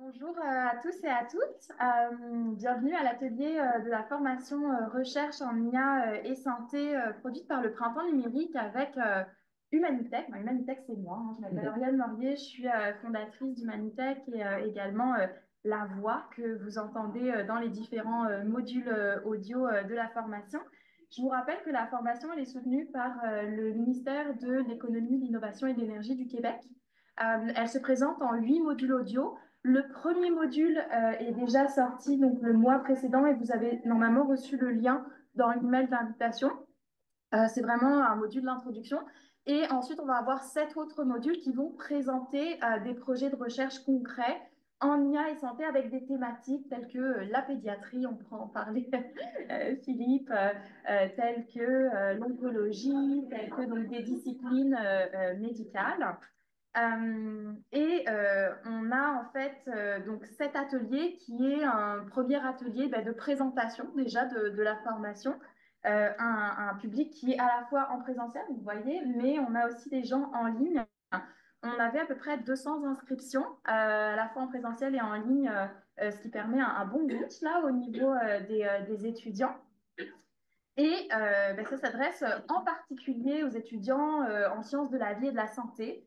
Bonjour à tous et à toutes. Bienvenue à l'atelier de la formation recherche en IA et santé produite par le Printemps numérique avec Humanitech. Humanitech, c'est moi, hein. Je m'appelle Oriane Laurier, je suis fondatrice d'Humanitech et également la voix que vous entendez dans les différents modules audio de la formation. Je vous rappelle que la formation elle est soutenue par le ministère de l'Économie, de l'Innovation et de l'Énergie du Québec. Elle se présente en 8 modules audio. Le premier module est déjà sorti donc, le mois précédent et vous avez normalement reçu le lien dans l'email d'invitation. C'est vraiment un module d'introduction. Et ensuite, on va avoir 7 autres modules qui vont présenter des projets de recherche concrets en IA et santé avec des thématiques telles que la pédiatrie, on pourra en parler, Philippe, telles que l'oncologie, telles que donc, des disciplines médicales. On a en fait donc cet atelier qui est un premier atelier de présentation déjà de la formation, un public qui est à la fois en présentiel, vous voyez, mais on a aussi des gens en ligne. On avait à peu près 200 inscriptions, à la fois en présentiel et en ligne, ce qui permet un bon reach là au niveau des étudiants. Et ça s'adresse en particulier aux étudiants en sciences de la vie et de la santé.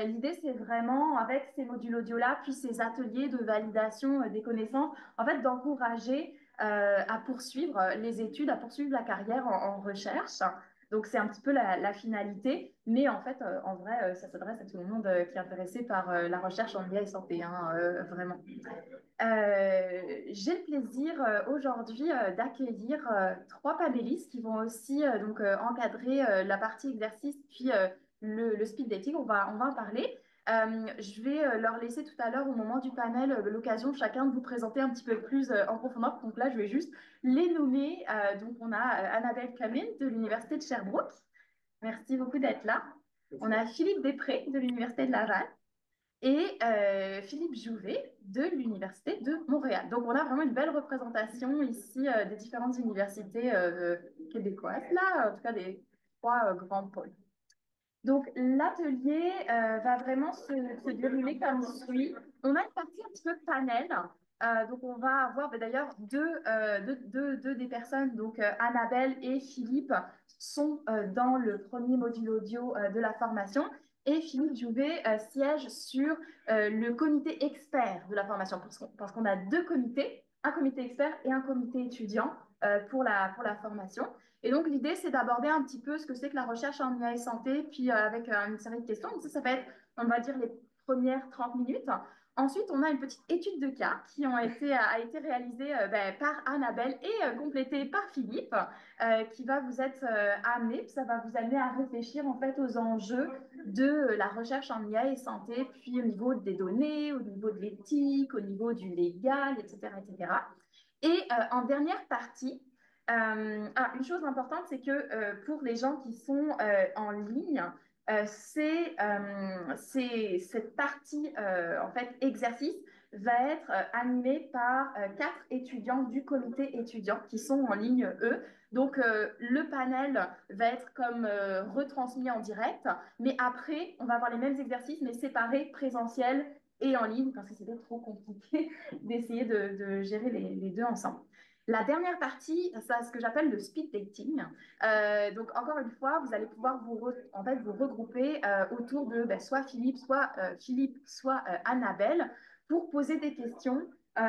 L'idée, c'est vraiment, avec ces modules audio-là, puis ces ateliers de validation des connaissances, en fait, d'encourager à poursuivre les études, à poursuivre la carrière en recherche. Donc, c'est un petit peu la finalité. Mais en fait, en vrai, ça s'adresse à tout le monde qui est intéressé par la recherche en IA et santé, hein, vraiment. J'ai le plaisir aujourd'hui d'accueillir 3 panélistes qui vont aussi encadrer la partie exercice puis le speed dating. On va en parler. Je vais leur laisser tout à l'heure au moment du panel l'occasion chacun de vous présenter un petit peu plus en profondeur. Donc là, je vais juste les nommer. Donc on a Annabelle Camille de l'Université de Sherbrooke. Merci beaucoup d'être là. On a Philippe Després de l'Université de Laval et Philippe Jouvet de l'Université de Montréal. Donc, on a vraiment une belle représentation ici des différentes universités québécoises, là, en tout cas des 3 grands pôles. Donc, l'atelier va vraiment se dérouler comme suit. On a une partie un petit peu panel. Donc, on va avoir d'ailleurs deux des personnes, donc Annabelle et Philippe, sont dans le premier module audio de la formation. Et Philippe Jouvet siège sur le comité expert de la formation, parce qu'on a 2 comités, un comité expert et un comité étudiant pour la formation. Et donc, l'idée, c'est d'aborder un petit peu ce que c'est que la recherche en IA et santé, puis avec une série de questions. Donc, ça va être, on va dire, les premières 30 minutes. Ensuite, on a une petite étude de cas qui a été réalisée par Annabelle et complétée par Philippe, qui va vous être amené, puis ça va vous amener à réfléchir en fait aux enjeux de la recherche en IA et santé, puis au niveau des données, au niveau de l'éthique, au niveau du légal, etc., etc. Et en dernière partie, une chose importante, c'est que pour les gens qui sont en ligne, cette partie en fait exercice va être animée par 4 étudiants du comité étudiant qui sont en ligne eux. Donc le panel va être comme retransmis en direct, mais après on va avoir les mêmes exercices mais séparés, présentiels et en ligne parce que c'était trop compliqué d'essayer de gérer les deux ensemble. La dernière partie, c'est ce que j'appelle le speed dating. Donc, encore une fois, vous allez pouvoir en fait, vous regrouper autour de soit Philippe, soit Annabelle, pour poser des questions,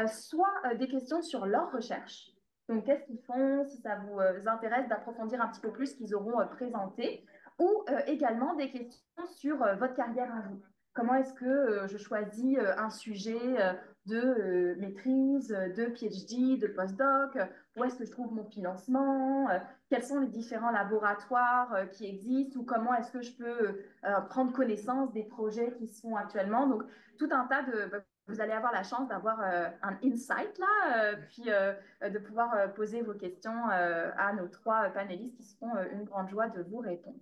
soit des questions sur leur recherche. Donc, qu'est-ce qu'ils font, si ça vous intéresse d'approfondir un petit peu plus ce qu'ils auront présenté, ou également des questions sur votre carrière à vous. Comment est-ce que je choisis un sujet de maîtrise, de PhD, de postdoc, où est-ce que je trouve mon financement, quels sont les différents laboratoires qui existent ou comment est-ce que je peux prendre connaissance des projets qui se font actuellement. Donc, tout un tas de... Vous allez avoir la chance d'avoir un insight là, puis de pouvoir poser vos questions à nos 3 panélistes qui se font une grande joie de vous répondre.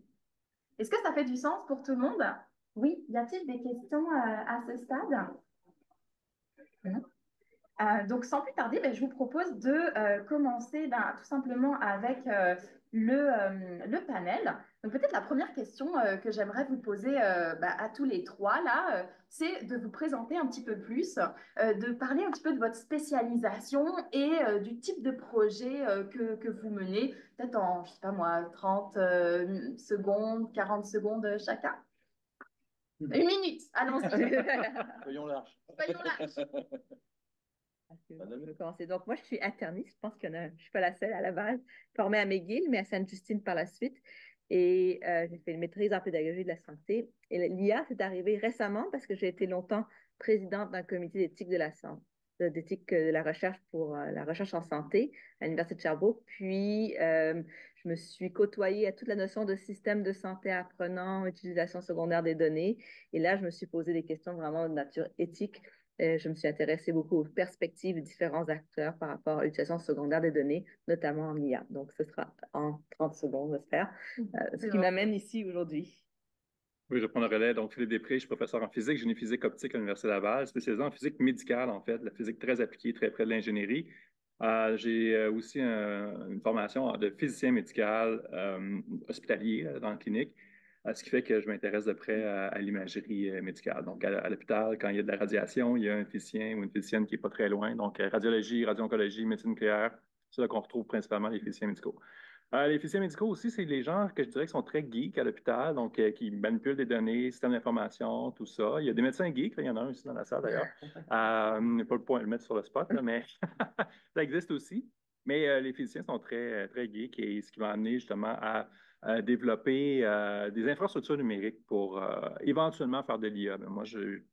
Est-ce que ça fait du sens pour tout le monde? Oui, y a-t-il des questions à ce stade? Non. Donc, sans plus tarder, je vous propose de commencer tout simplement avec le panel. Donc peut-être la première question que j'aimerais vous poser à tous les trois là, c'est de vous présenter un petit peu plus, de parler un petit peu de votre spécialisation et du type de projet que vous menez, peut-être en, je sais pas moi, 30 secondes, 40 secondes chacun. Une minute, allons-y. Soyons larges. Soyons larges. Je vais commencer. Donc, moi, je suis interniste. Je pense que je ne suis pas la seule à Laval, formée à McGill, mais à Sainte-Justine par la suite. Et j'ai fait une maîtrise en pédagogie de la santé. Et l'IA, c'est arrivé récemment parce que j'ai été longtemps présidente d'un comité d'éthique de la santé, d'éthique de la recherche pour la recherche en santé à l'Université de Sherbrooke. Puis, je me suis côtoyée à toute la notion de système de santé apprenant, utilisation secondaire des données. Et là, je me suis posé des questions vraiment de nature éthique. Je me suis intéressée beaucoup aux perspectives des différents acteurs par rapport à l'utilisation secondaire des données, notamment en IA. Donc, ce sera en 30 secondes, j'espère, ce qui m'amène ici aujourd'hui. Oui, je prends le relais. Donc, Philippe Després, je suis professeur en physique, génie physique optique à l'Université Laval, spécialisé en physique médicale, en fait, la physique très appliquée, très près de l'ingénierie. J'ai aussi une formation de physicien médical hospitalier dans la clinique, ce qui fait que je m'intéresse de près à l'imagerie médicale. Donc, à l'hôpital, quand il y a de la radiation, il y a un physicien ou une physicienne qui n'est pas très loin. Donc, radiologie, radio-oncologie, médecine nucléaire, c'est là qu'on retrouve principalement les physiciens médicaux. Les physiciens médicaux aussi, c'est les gens que je dirais qui sont très geeks à l'hôpital, donc qui manipulent des données, systèmes d'information, tout ça. Il y a des médecins geeks, là, il y en a un aussi dans la salle d'ailleurs. Pas le point de le mettre sur le spot, là, mais ça existe aussi. Mais les physiciens sont très, très geeks et ce qui m'a amené justement à développer des infrastructures numériques pour éventuellement faire de l'IA. Moi,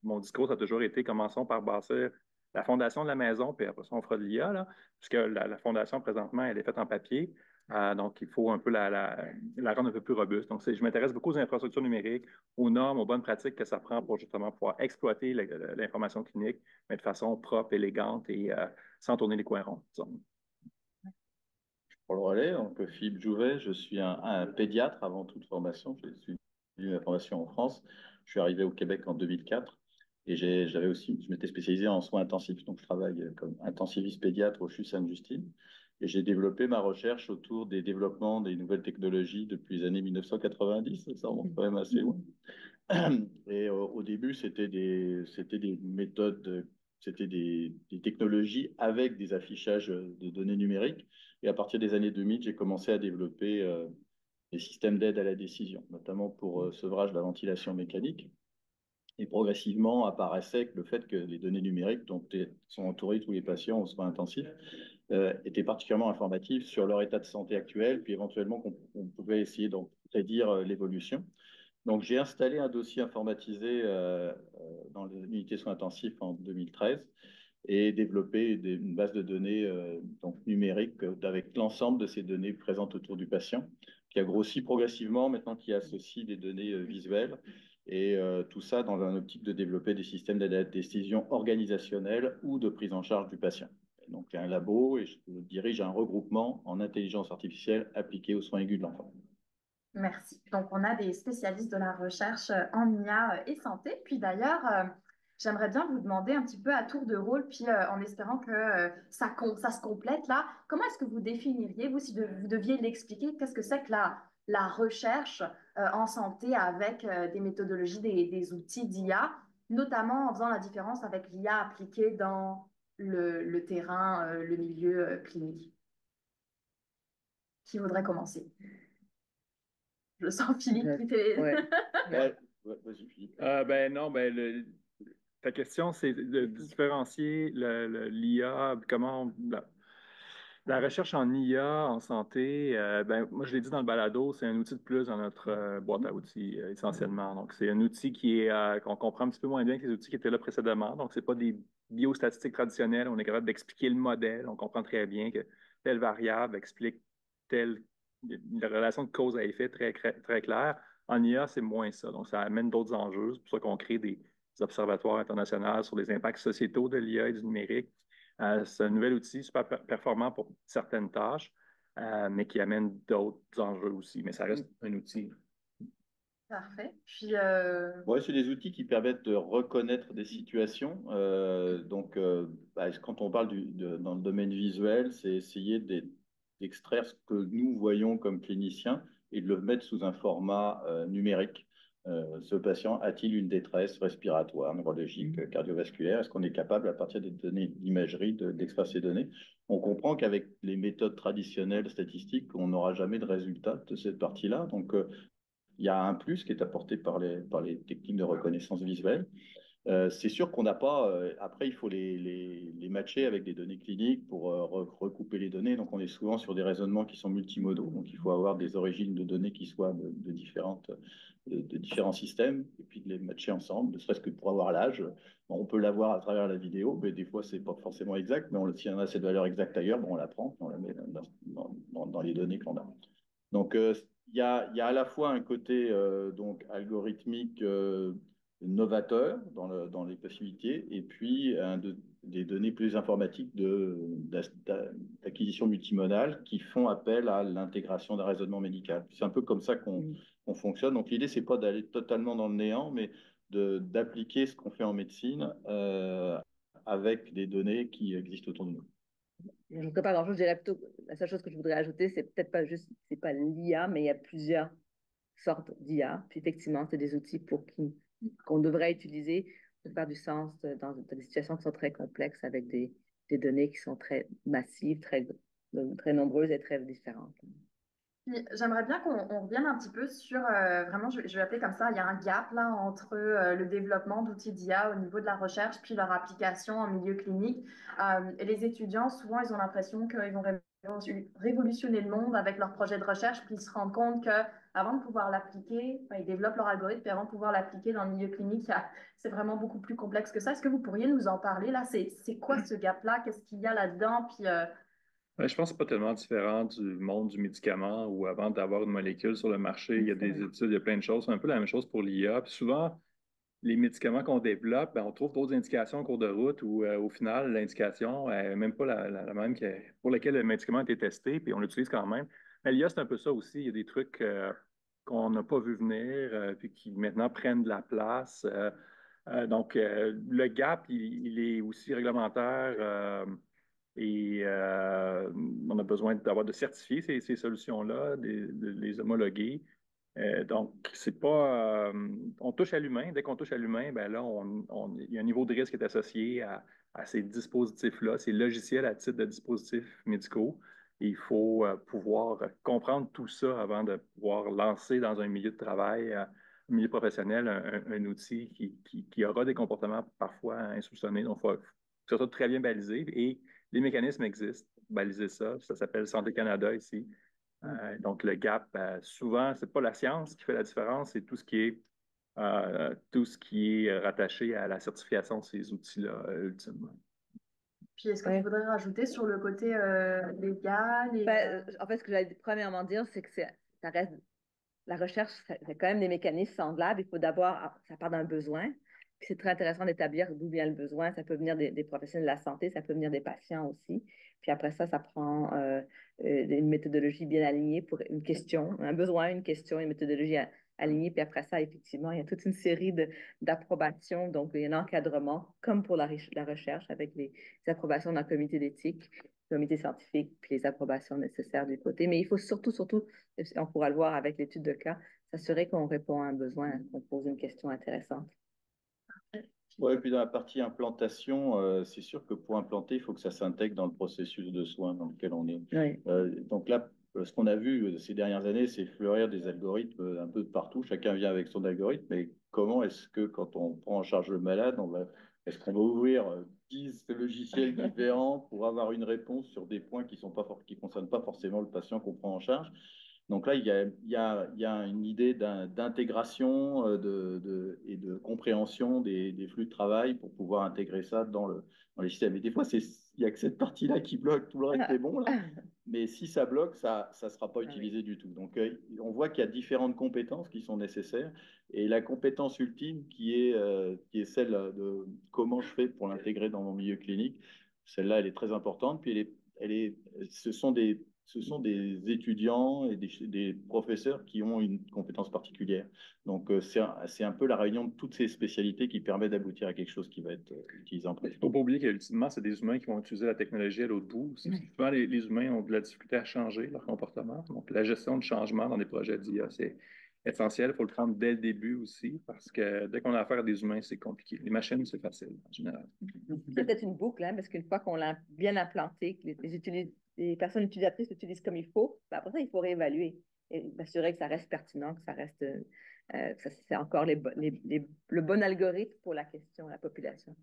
mon discours a toujours été commençons par bâtir la fondation de la maison, puis après ça, on fera de l'IA, là, puisque la fondation présentement, elle est faite en papier. Donc, il faut un peu la rendre un peu plus robuste. Donc, je m'intéresse beaucoup aux infrastructures numériques, aux normes, aux bonnes pratiques que ça prend pour justement pouvoir exploiter l'information clinique, mais de façon propre, élégante et sans tourner les coins ronds, disons. Pour le relais, donc Philippe Jouvet, je suis un pédiatre avant toute formation. J'ai suivi ma formation en France. Je suis arrivé au Québec en 2004 et je m'étais spécialisé en soins intensifs. Donc, je travaille comme intensiviste pédiatre au CHU Sainte-Justine et j'ai développé ma recherche autour des développements des nouvelles technologies depuis les années 1990. Ça remonte quand même assez loin. Et au début, c'était des méthodes, c'était des technologies avec des affichages de données numériques. Et à partir des années 2000, j'ai commencé à développer des systèmes d'aide à la décision, notamment pour sevrage de la ventilation mécanique. Et progressivement apparaissait que le fait que les données numériques dont sont entourés tous les patients aux soins intensifs étaient particulièrement informatives sur leur état de santé actuel, puis éventuellement qu'on pouvait essayer d'en prédire l'évolution. Donc, j'ai installé un dossier informatisé dans l'unité soins intensifs en 2013 et développé une base de données donc numérique avec l'ensemble de ces données présentes autour du patient, qui a grossi progressivement maintenant qu'il associe des données visuelles et tout ça dans un optique de développer des systèmes d'aide à la décision organisationnelle ou de prise en charge du patient. Donc, il y a un labo et je dirige un regroupement en intelligence artificielle appliquée aux soins aigus de l'enfant. Merci. Donc, on a des spécialistes de la recherche en IA et santé. Puis d'ailleurs, j'aimerais bien vous demander un petit peu à tour de rôle, puis en espérant que ça se complète là, comment est-ce que vous définiriez, vous, si vous deviez l'expliquer, qu'est-ce que c'est que la recherche en santé avec des méthodologies, des outils d'IA, notamment en faisant la différence avec l'IA appliquée dans le terrain, le milieu clinique? Qui voudrait commencer? Je sens Philippe qui fait. Ouais, vas-y, Philippe. Ta question, c'est de différencier l'IA, comment la recherche en IA en santé. Moi, je l'ai dit dans le balado, c'est un outil de plus dans notre boîte à outils essentiellement. Donc, c'est un outil qu'on comprend un petit peu moins bien que les outils qui étaient là précédemment. Donc, c'est pas des biostatistiques traditionnelles. On est capable d'expliquer le modèle. On comprend très bien que telle variable explique telle la relation de cause à effet très, très claire. En IA, c'est moins ça. Donc, ça amène d'autres enjeux. C'est pour ça qu'on crée des observatoires internationaux sur les impacts sociétaux de l'IA et du numérique. C'est un nouvel outil super performant pour certaines tâches, mais qui amène d'autres enjeux aussi. Mais ça reste un outil. Parfait. Puis, Ouais, c'est des outils qui permettent de reconnaître des situations. Quand on parle dans le domaine visuel, c'est essayer d'extraire ce que nous voyons comme cliniciens et de le mettre sous un format numérique. Ce patient a-t-il une détresse respiratoire, neurologique, cardiovasculaire? Est-ce qu'on est capable, à partir des données d'imagerie, d'extraire ces données? On comprend qu'avec les méthodes traditionnelles statistiques, on n'aura jamais de résultat de cette partie-là. Donc, il y a un plus qui est apporté par les techniques de reconnaissance visuelle. C'est sûr qu'on n'a pas. Après, il faut les matcher avec des données cliniques pour recouper les données. Donc, on est souvent sur des raisonnements qui sont multimodaux. Donc, il faut avoir des origines de données qui soient de différents systèmes et puis de les matcher ensemble, ne serait-ce que pour avoir l'âge. Bon, on peut l'avoir à travers la vidéo, mais des fois, c'est pas forcément exact. Mais si on a cette valeur exacte ailleurs, bon, on la prend, on la met dans les données qu'on a. Donc, il y a à la fois un côté donc algorithmique novateur dans les possibilités, et puis des données plus informatiques d'acquisition multimodale qui font appel à l'intégration d'un raisonnement médical. C'est un peu comme ça qu'on fonctionne. Donc l'idée, c'est pas d'aller totalement dans le néant, mais d'appliquer ce qu'on fait en médecine avec des données qui existent autour de nous. Je ne voudrais pas grand-chose. La seule chose que je voudrais ajouter, c'est peut-être pas juste, c'est pas l'IA, mais il y a plusieurs sortes d'IA. Puis effectivement, c'est des outils qu'on devrait utiliser pour faire du sens dans des situations qui sont très complexes avec des données qui sont très massives, très nombreuses et très différentes. J'aimerais bien qu'on revienne un petit peu sur, vraiment, je vais appeler comme ça, il y a un gap là entre le développement d'outils d'IA au niveau de la recherche, puis leur application en milieu clinique. Et les étudiants, souvent, ils ont l'impression qu'ils vont révolutionner le monde avec leur projet de recherche, puis ils se rendent compte qu'avant de pouvoir l'appliquer, ils développent leur algorithme, puis avant de pouvoir l'appliquer dans le milieu clinique, c'est vraiment beaucoup plus complexe que ça. Est-ce que vous pourriez nous en parler là? C'est quoi ce gap-là? Qu'est-ce qu'il y a là-dedans? Puis, Je pense que ce n'est pas tellement différent du monde du médicament où avant d'avoir une molécule sur le marché, il y a des études, il y a plein de choses. C'est un peu la même chose pour l'IA. Puis souvent, les médicaments qu'on développe, on trouve d'autres indications en cours de route où, au final, l'indication n'est même pas la même pour laquelle le médicament a été testé, puis on l'utilise quand même. Mais l'IA, c'est un peu ça aussi. Il y a des trucs qu'on n'a pas vu venir, puis qui maintenant prennent de la place. Donc, le gap, il est aussi réglementaire. Et on a besoin d'avoir de certifier ces solutions-là, de les homologuer. Donc, c'est pas. On touche à l'humain. Dès qu'on touche à l'humain, ben là, il y a un niveau de risque qui est associé à ces dispositifs-là, ces logiciels à titre de dispositifs médicaux. Et il faut pouvoir comprendre tout ça avant de pouvoir lancer dans un milieu de travail, un milieu professionnel, un outil qui aura des comportements parfois insoupçonnés. Donc, il faut que ça soit très bien balisé. Et les mécanismes existent. Baliser ça, ça s'appelle Santé Canada ici. Donc, le gap, souvent, ce n'est pas la science qui fait la différence, c'est tout ce qui est rattaché à la certification de ces outils-là, ultimement. Puis, est-ce que tu voudrais rajouter sur le côté légal En fait, ce que j'allais premièrement dire, c'est que ça reste la recherche, c'est quand même des mécanismes semblables. Il faut d'abord, ça part d'un besoin. Puis c'est très intéressant d'établir d'où vient le besoin. Ça peut venir des professionnels de la santé, ça peut venir des patients aussi. Puis après ça prend une méthodologie bien alignée pour une question, un besoin, une question, une méthodologie alignée. Puis après ça, effectivement, il y a toute une série d'approbations. Donc, il y a un encadrement, comme pour la recherche, avec les approbations d'un comité d'éthique, comité scientifique, puis les approbations nécessaires du côté. Mais il faut surtout, on pourra le voir avec l'étude de cas, s'assurer qu'on répond à un besoin, qu'on pose une question intéressante. Oui, et puis dans la partie implantation, c'est sûr que pour implanter, il faut que ça s'intègre dans le processus de soins dans lequel on est. Oui. Donc là, ce qu'on a vu ces dernières années, c'est fleurir des algorithmes un peu de partout. Chacun vient avec son algorithme, mais comment est-ce que quand on prend en charge le malade, est-ce qu'on va ouvrir 10 logiciels différents pour avoir une réponse sur des points qui ne concernent pas forcément le patient qu'on prend en charge? Donc là, il y a une idée d'intégration et de compréhension des flux de travail pour pouvoir intégrer ça dans les systèmes. Et des fois, il n'y a que cette partie-là qui bloque, tout le reste est bon, là. Mais si ça bloque, ça ne sera pas utilisé du tout. Donc, on voit qu'il y a différentes compétences qui sont nécessaires. Et la compétence ultime qui est celle de comment je fais pour l'intégrer dans mon milieu clinique, celle-là, elle est très importante. Puis, ce ce sont des étudiants et des professeurs qui ont une compétence particulière. Donc, c'est un peu la réunion de toutes ces spécialités qui permet d'aboutir à quelque chose qui va être utilisé en Il ne pratique. faut pas oublier qu'ultimement, c'est des humains qui vont utiliser la technologie à l'autre bout. Souvent, les humains ont de la difficulté à changer leur comportement. Donc, la gestion de changement dans des projets d'IA, c'est essentiel. Il faut le prendre dès le début aussi, parce que dès qu'on a affaire à des humains, c'est compliqué. Les machines, c'est facile en général. C'est peut-être une boucle, hein, parce qu'une fois qu'on l'a bien implanté, que les personnes utilisatrices l'utilisent comme il faut, ben après ça, il faut réévaluer et s'assurer que ça reste pertinent, que ça reste, c'est encore le bon algorithme pour la question, la population.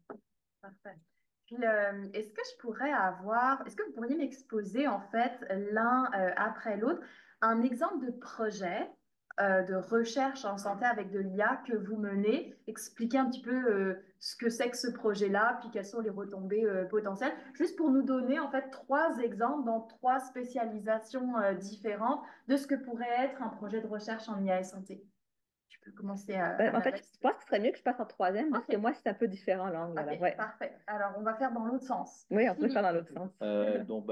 Parfait. Puis, est-ce que vous pourriez m'exposer en fait l'un après l'autre un exemple de projet de recherche en santé avec de l'IA que vous menez, expliquer un petit peu ce que c'est que ce projet-là, puis quelles sont les retombées potentielles, juste pour nous donner en fait 3 exemples dans 3 spécialisations différentes de ce que pourrait être un projet de recherche en IA et santé. Tu peux commencer En fait, je pense que ce serait mieux que je passe en troisième, parce que moi, c'est un peu différent l'angle. Ok, Ouais. parfait. Alors, on va faire dans l'autre sens. Oui, on peut faire dans l'autre sens. Donc,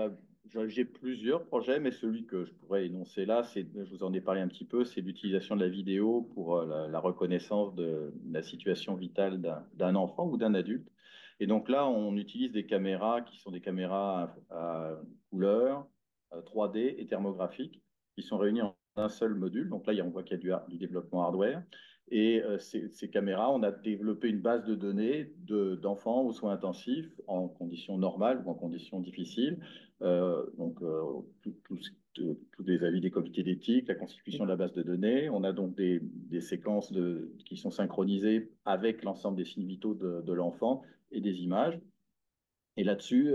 j'ai plusieurs projets, mais celui que je pourrais énoncer là, je vous en ai parlé un petit peu, c'est l'utilisation de la vidéo pour la reconnaissance de la situation vitale d'un enfant ou d'un adulte. Et donc là, on utilise des caméras qui sont des caméras à couleur, 3D et thermographiques, qui sont réunies en un seul module. Donc là, on voit qu'il y a du développement hardware. Et ces caméras, on a développé une base de données d'enfants aux soins intensifs en conditions normales ou en conditions difficiles. Tous les avis des comités d'éthique, la constitution de la base de données. On a donc des séquences qui sont synchronisées avec l'ensemble des signes vitaux de l'enfant et des images. Et là-dessus,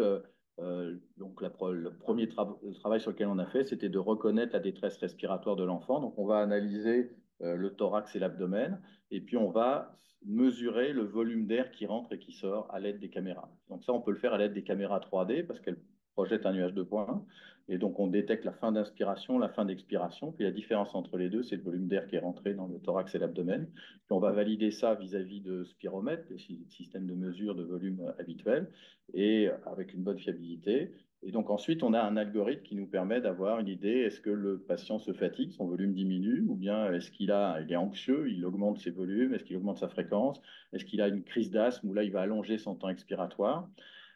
donc le premier travail sur lequel on a fait, c'était de reconnaître la détresse respiratoire de l'enfant. Donc on va analyser le thorax et l'abdomen, et puis on va mesurer le volume d'air qui rentre et qui sort à l'aide des caméras. Donc ça, on peut le faire à l'aide des caméras 3D parce qu'elles projettent un nuage de points. Et donc on détecte la fin d'inspiration, la fin d'expiration. Puis la différence entre les deux, c'est le volume d'air qui est rentré dans le thorax et l'abdomen. Puis on va valider ça vis-à-vis de spiromètres, le système de mesure de volume habituel, et avec une bonne fiabilité. Et donc ensuite, on a un algorithme qui nous permet d'avoir une idée, est-ce que le patient se fatigue, son volume diminue, ou bien est-ce il est anxieux, il augmente ses volumes, est-ce qu'il augmente sa fréquence, est-ce qu'il a une crise d'asthme, où là, il va allonger son temps expiratoire.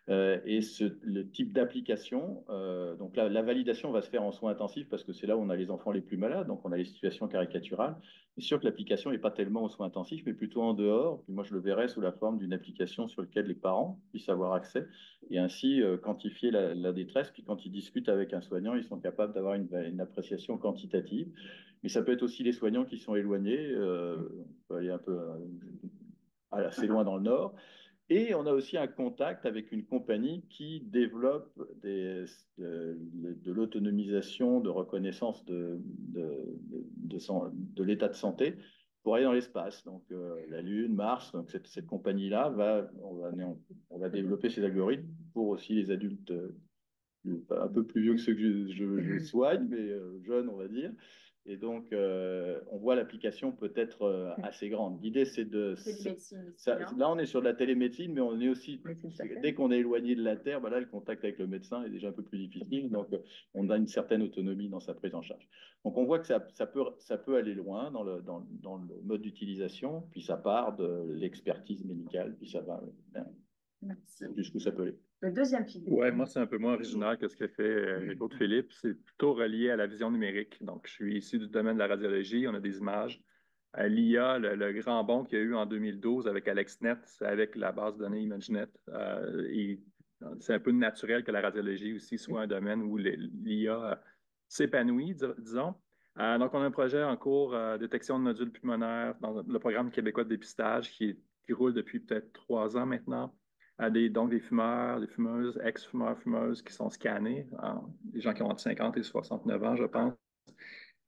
Et le type d'application, donc la validation va se faire en soins intensifs parce que c'est là où on a les enfants les plus malades, donc on a les situations caricaturales. C'est sûr que l'application n'est pas tellement aux soins intensifs, mais plutôt en dehors. Puis moi, je le verrais sous la forme d'une application sur laquelle les parents puissent avoir accès et ainsi quantifier la détresse. Puis quand ils discutent avec un soignant, ils sont capables d'avoir une appréciation quantitative. Mais ça peut être aussi les soignants qui sont éloignés. On peut aller un peu assez loin dans le nord. Et on a aussi un contact avec une compagnie qui développe de l'autonomisation, de reconnaissance de l'état de santé pour aller dans l'espace. Donc la Lune, Mars, donc cette compagnie-là, on va développer ces algorithmes pour aussi les adultes un peu plus vieux que ceux que je soigne, mais jeunes, on va dire. Et donc, on voit l'application peut être assez grande. L'idée, c'est là, on est sur de la télémédecine, mais on est aussi, dès qu'on est éloigné de la Terre, là, le contact avec le médecin est déjà un peu plus difficile. Donc, on a une certaine autonomie dans sa prise en charge. Donc, on voit que ça peut aller loin dans le mode d'utilisation, puis ça part de l'expertise médicale, puis ça va jusqu'où ça peut aller. Le deuxième film. Oui, moi, c'est un peu moins original que ce que fait Claude Philippe. C'est plutôt relié à la vision numérique. Donc, je suis issu du domaine de la radiologie. On a des images. L'IA, le grand bond qu'il y a eu en 2012 avec AlexNet, c'est avec la base de données ImageNet. C'est un peu naturel que la radiologie aussi soit un domaine où l'IA s'épanouit, disons. Donc, on a un projet en cours, détection de nodules pulmonaires dans le programme québécois de dépistage qui roule depuis peut-être 3 ans maintenant. Donc des fumeurs, des fumeuses, ex-fumeurs, fumeuses qui sont scannés, des gens qui ont entre 50 et 69 ans, je pense.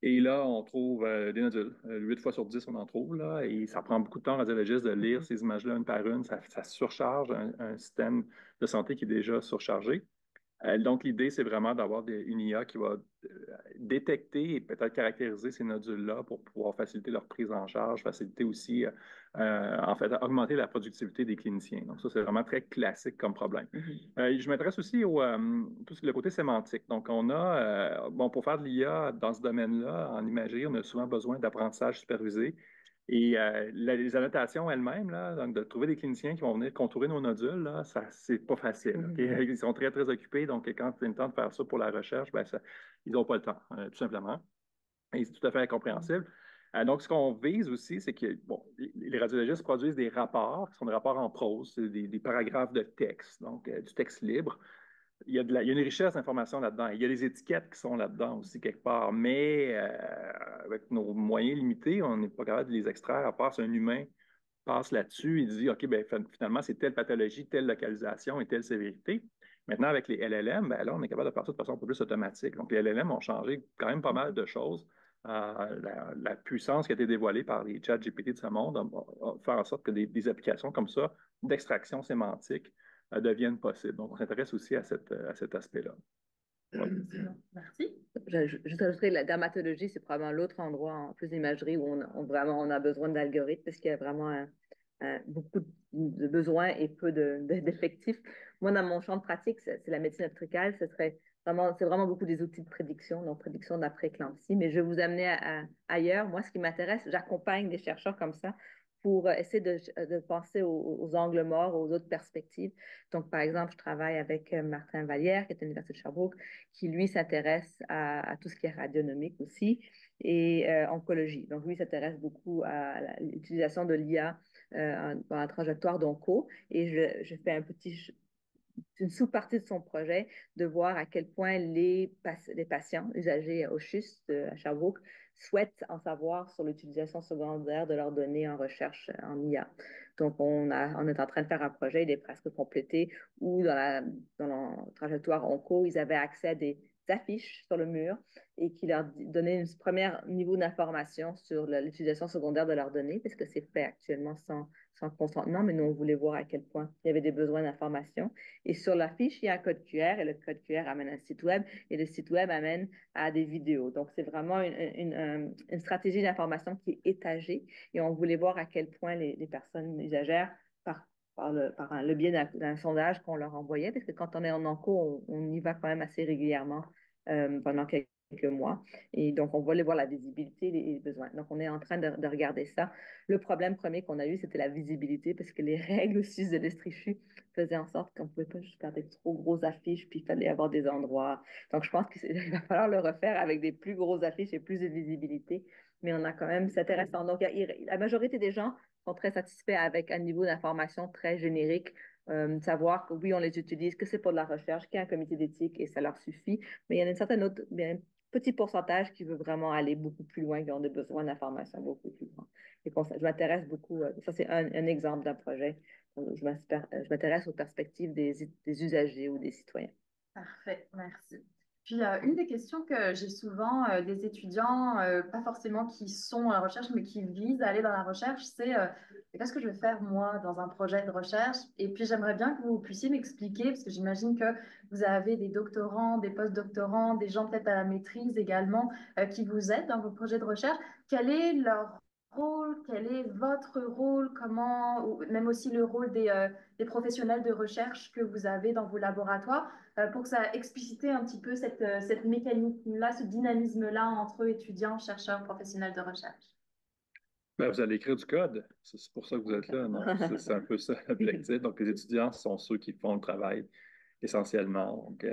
Et là, on trouve des nodules. 8 fois sur 10, on en trouve, là, et ça prend beaucoup de temps aux radiologistes de lire ces images-là une par une. Ça surcharge un système de santé qui est déjà surchargé. Donc, l'idée, c'est vraiment d'avoir une IA qui va détecter et peut-être caractériser ces nodules-là pour pouvoir faciliter leur prise en charge, faciliter aussi, en fait, augmenter la productivité des cliniciens. Donc, ça, c'est vraiment très classique comme problème. Je m'intéresse aussi au tout le côté sémantique. Donc, on a, bon, pour faire de l'IA dans ce domaine-là, en imagerie, on a souvent besoin d'apprentissage supervisé. Et les annotations elles-mêmes, là, donc de trouver des cliniciens qui vont venir contourer nos nodules, là, ça, c'est pas facile. Okay? Ils sont très, très occupés. Donc, quand c'est le temps de faire ça pour la recherche, ben, ils n'ont pas le temps, tout simplement. Et c'est tout à fait incompréhensible. Donc, ce qu'on vise aussi, c'est que bon, les radiologistes produisent des rapports, qui sont des rapports en prose, c'est des paragraphes de texte, donc du texte libre. Il y a une richesse d'informations là-dedans. Il y a des étiquettes qui sont là-dedans aussi quelque part, mais avec nos moyens limités, on n'est pas capable de les extraire, à part si un humain passe là-dessus et dit, OK, ben, finalement, c'est telle pathologie, telle localisation et telle sévérité. Maintenant, avec les LLM, ben, là, on est capable de faire ça de façon un peu plus automatique. Donc, les LLM ont changé quand même pas mal de choses. La puissance qui a été dévoilée par les chats GPT de ce monde a fait en sorte que des applications comme ça, d'extraction sémantique, deviennent possibles. Donc, on s'intéresse aussi à cet aspect-là. Merci. Je ajouterais la dermatologie, c'est probablement l'autre endroit en plus d'imagerie où vraiment on a besoin d'algorithmes parce qu'il y a vraiment beaucoup de besoins et peu d'effectifs. Moi, dans mon champ de pratique, c'est la médecine obstétricale, c'est vraiment beaucoup des outils de prédiction, donc prédiction d'après-éclampsie, mais je vais vous amener ailleurs. Moi, ce qui m'intéresse, j'accompagne des chercheurs comme ça pour essayer de penser aux angles morts, aux autres perspectives. Donc, par exemple, je travaille avec Martin Vallière, qui est à l'Université de Sherbrooke, qui, lui, s'intéresse à tout ce qui est radionomique aussi et oncologie. Donc, lui, s'intéresse beaucoup à l'utilisation de l'IA dans la trajectoire d'onco et je fais une sous-partie de son projet de voir à quel point les patients usagers au CHUST à Sherbrooke souhaitent en savoir sur l'utilisation secondaire de leurs données en recherche en IA. Donc, on est en train de faire un projet, il est presque complété, où dans la trajectoire onco, ils avaient accès à des affiches sur le mur et qui leur donnaient un premier niveau d'information sur l'utilisation secondaire de leurs données, parce que c'est fait actuellement sans consentement, mais nous, on voulait voir à quel point il y avait des besoins d'information. Et sur la fiche, il y a un code QR et le code QR amène à un site web et le site web amène à des vidéos. Donc, c'est vraiment une stratégie d'information qui est étagée et on voulait voir à quel point les personnes usagères, par le biais d'un sondage qu'on leur envoyait, parce que quand on est en enco, on y va quand même assez régulièrement pendant quelques mois. Et donc, on voulait voir la visibilité et les besoins. Donc, on est en train de regarder ça. Le problème premier qu'on a eu, c'était la visibilité, parce que les règles aussi de l'Estrichu faisaient en sorte qu'on ne pouvait pas juste faire des trop grosses affiches, puis il fallait avoir des endroits. Donc, je pense qu'il va falloir le refaire avec des plus grosses affiches et plus de visibilité. Mais on a quand même, c'est intéressant. Donc, la majorité des gens sont très satisfaits avec un niveau d'information très générique, savoir que oui, on les utilise, que c'est pour de la recherche, qu'il y a un comité d'éthique et ça leur suffit. Mais il y en a une certaine autre, bien, petit pourcentage qui veut vraiment aller beaucoup plus loin, qui ont des besoins d'information beaucoup plus grands. Et je m'intéresse beaucoup, ça c'est un exemple d'un projet, je m'intéresse aux perspectives des usagers ou des citoyens. Parfait, merci. Puis, une des questions que j'ai souvent des étudiants, pas forcément qui sont à la recherche, mais qui visent à aller dans la recherche, c'est qu'est-ce que je vais faire moi dans un projet de recherche? Et puis, j'aimerais bien que vous puissiez m'expliquer, parce que j'imagine que vous avez des doctorants, des post-doctorants, des gens peut-être à la maîtrise également qui vous aident dans vos projets de recherche. Quel est leur rôle? Quel est votre rôle? Comment, ou même aussi le rôle des professionnels de recherche que vous avez dans vos laboratoires? Pour que ça explicite un petit peu cette mécanique-là, ce dynamisme-là entre étudiants, chercheurs, professionnels de recherche. Ben, vous allez écrire du code. C'est pour ça que vous êtes là. C'est un peu ça l'objectif. Donc, les étudiants sont ceux qui font le travail essentiellement. Donc,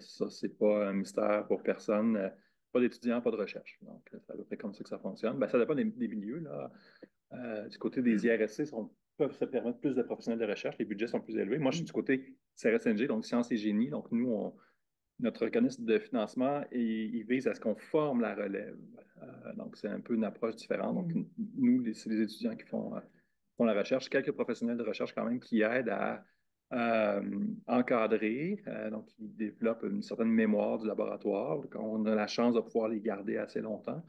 ça, c'est pas un mystère pour personne. Pas d'étudiants, pas de recherche. Donc, c'est à peu près comme ça que ça fonctionne. Ben, ça dépend des milieux, là. Du côté des IRSC, peuvent se permettre plus de professionnels de recherche. Les budgets sont plus élevés. Moi, je suis du côté CRSNG, donc sciences et génie. Donc, nous, notre organisme de financement, il vise à ce qu'on forme la relève. Donc, c'est un peu une approche différente. Donc, nous, c'est les étudiants qui font la recherche. Quelques professionnels de recherche quand même qui aident à encadrer, donc qui développent une certaine mémoire du laboratoire. On a la chance de pouvoir les garder assez longtemps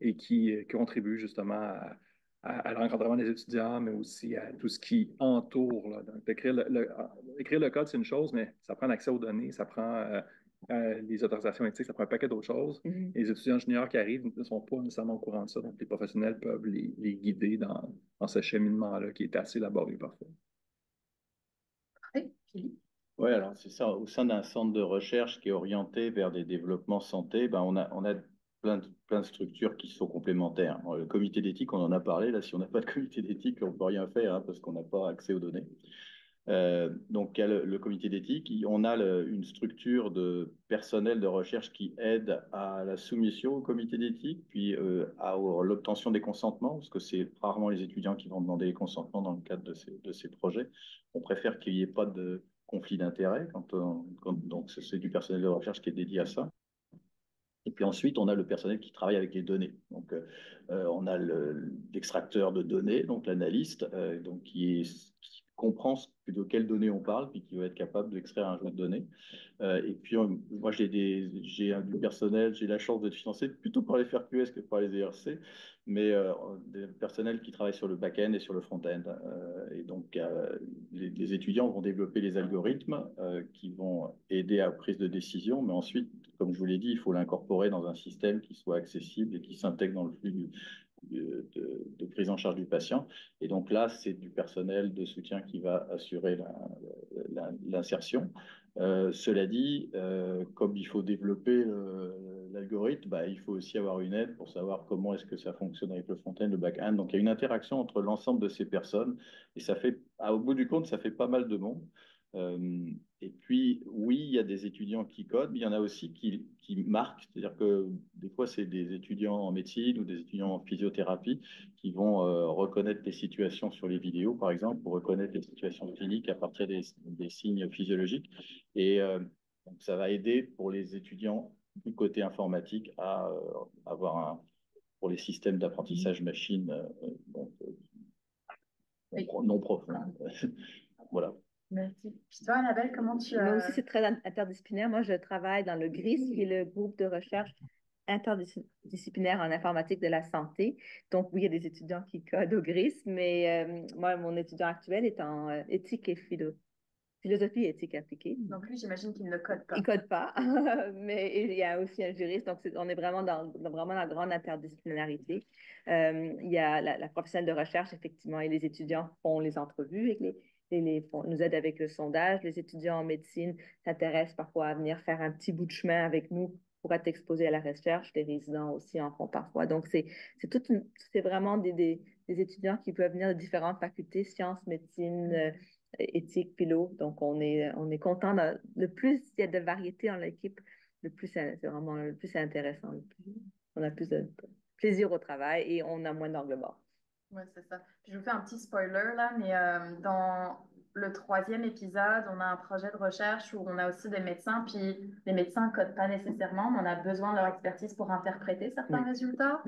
et qui contribuent justement à l'encadrement des étudiants, mais aussi à tout ce qui entoure. Là. Donc, écrire le code, c'est une chose, mais ça prend l'accès aux données, ça prend les autorisations éthiques, ça prend un paquet d'autres choses. Mhm. Les étudiants juniors qui arrivent ne sont pas nécessairement au courant de ça, donc les professionnels peuvent les guider dans ce cheminement-là qui est assez laborieux parfois. Parfait. Philippe? Oui, alors c'est ça. Au sein d'un centre de recherche qui est orienté vers des développements santé, ben on a plein de structures qui sont complémentaires. Bon, le comité d'éthique, on en a parlé. Là, si on n'a pas de comité d'éthique, on ne peut rien faire hein, parce qu'on n'a pas accès aux données. Donc, il y a le comité d'éthique. On a une structure de personnel de recherche qui aide à la soumission au comité d'éthique, puis à l'obtention des consentements, parce que c'est rarement les étudiants qui vont demander les consentements dans le cadre de ces projets. On préfère qu'il n'y ait pas de conflit d'intérêts, donc c'est du personnel de recherche qui est dédié à ça. Et puis ensuite, on a le personnel qui travaille avec les données. Donc, on a l'extracteur de données, donc l'analyste, donc qui comprend de quelles données on parle, puis qui va être capable d'extraire un jeu de données. Et puis, moi, j'ai du personnel, j'ai la chance d'être financé plutôt par les FRQS que par les ERC, mais des personnels qui travaillent sur le back-end et sur le front-end. Et donc, les étudiants vont développer les algorithmes qui vont aider à la prise de décision, mais ensuite, comme je vous l'ai dit, il faut l'incorporer dans un système qui soit accessible et qui s'intègre dans le flux de prise en charge du patient. Et donc là, c'est du personnel de soutien qui va assurer l'insertion. Cela dit, comme il faut développer l'algorithme, bah, il faut aussi avoir une aide pour savoir comment est-ce que ça fonctionne avec le front-end, le back-end. Donc il y a une interaction entre l'ensemble de ces personnes et ça fait, au bout du compte, ça fait pas mal de monde. Et puis, oui, il y a des étudiants qui codent, mais il y en a aussi qui marquent. C'est-à-dire que des fois, c'est des étudiants en médecine ou des étudiants en physiothérapie qui vont reconnaître les situations sur les vidéos, par exemple, pour reconnaître les situations cliniques à partir des signes physiologiques. Et donc, ça va aider pour les étudiants du côté informatique à avoir pour les systèmes d'apprentissage machine non profond. Voilà. Merci. Puis toi, Annabelle, comment tu... Moi aussi, c'est très interdisciplinaire. Moi, je travaille dans le GRIS, qui est le groupe de recherche interdisciplinaire en informatique de la santé. Donc, oui, il y a des étudiants qui codent au GRIS, mais moi, mon étudiant actuel est en éthique et philosophie et éthique appliquée. Donc lui, j'imagine qu'il ne code pas. Il ne code pas, mais il y a aussi un juriste, donc on est vraiment vraiment la grande interdisciplinarité. Il y a la professionnelle de recherche, effectivement, et les étudiants font les entrevues avec nous aident avec le sondage. Les étudiants en médecine s'intéressent parfois à venir faire un petit bout de chemin avec nous pour être exposés à la recherche. Les résidents aussi en font parfois. Donc, c'est vraiment des étudiants qui peuvent venir de différentes facultés, sciences, médecine, éthique, philo. Donc, on est content. Le plus il y a de variété dans l'équipe, le plus c'est vraiment le plus c'est intéressant. On a plus de plaisir au travail et on a moins d'angle mort. Oui, c'est ça. Puis je vous fais un petit spoiler là, mais dans le troisième épisode, on a un projet de recherche où on a aussi des médecins, puis les médecins ne codent pas nécessairement, mais on a besoin de leur expertise pour interpréter certains résultats.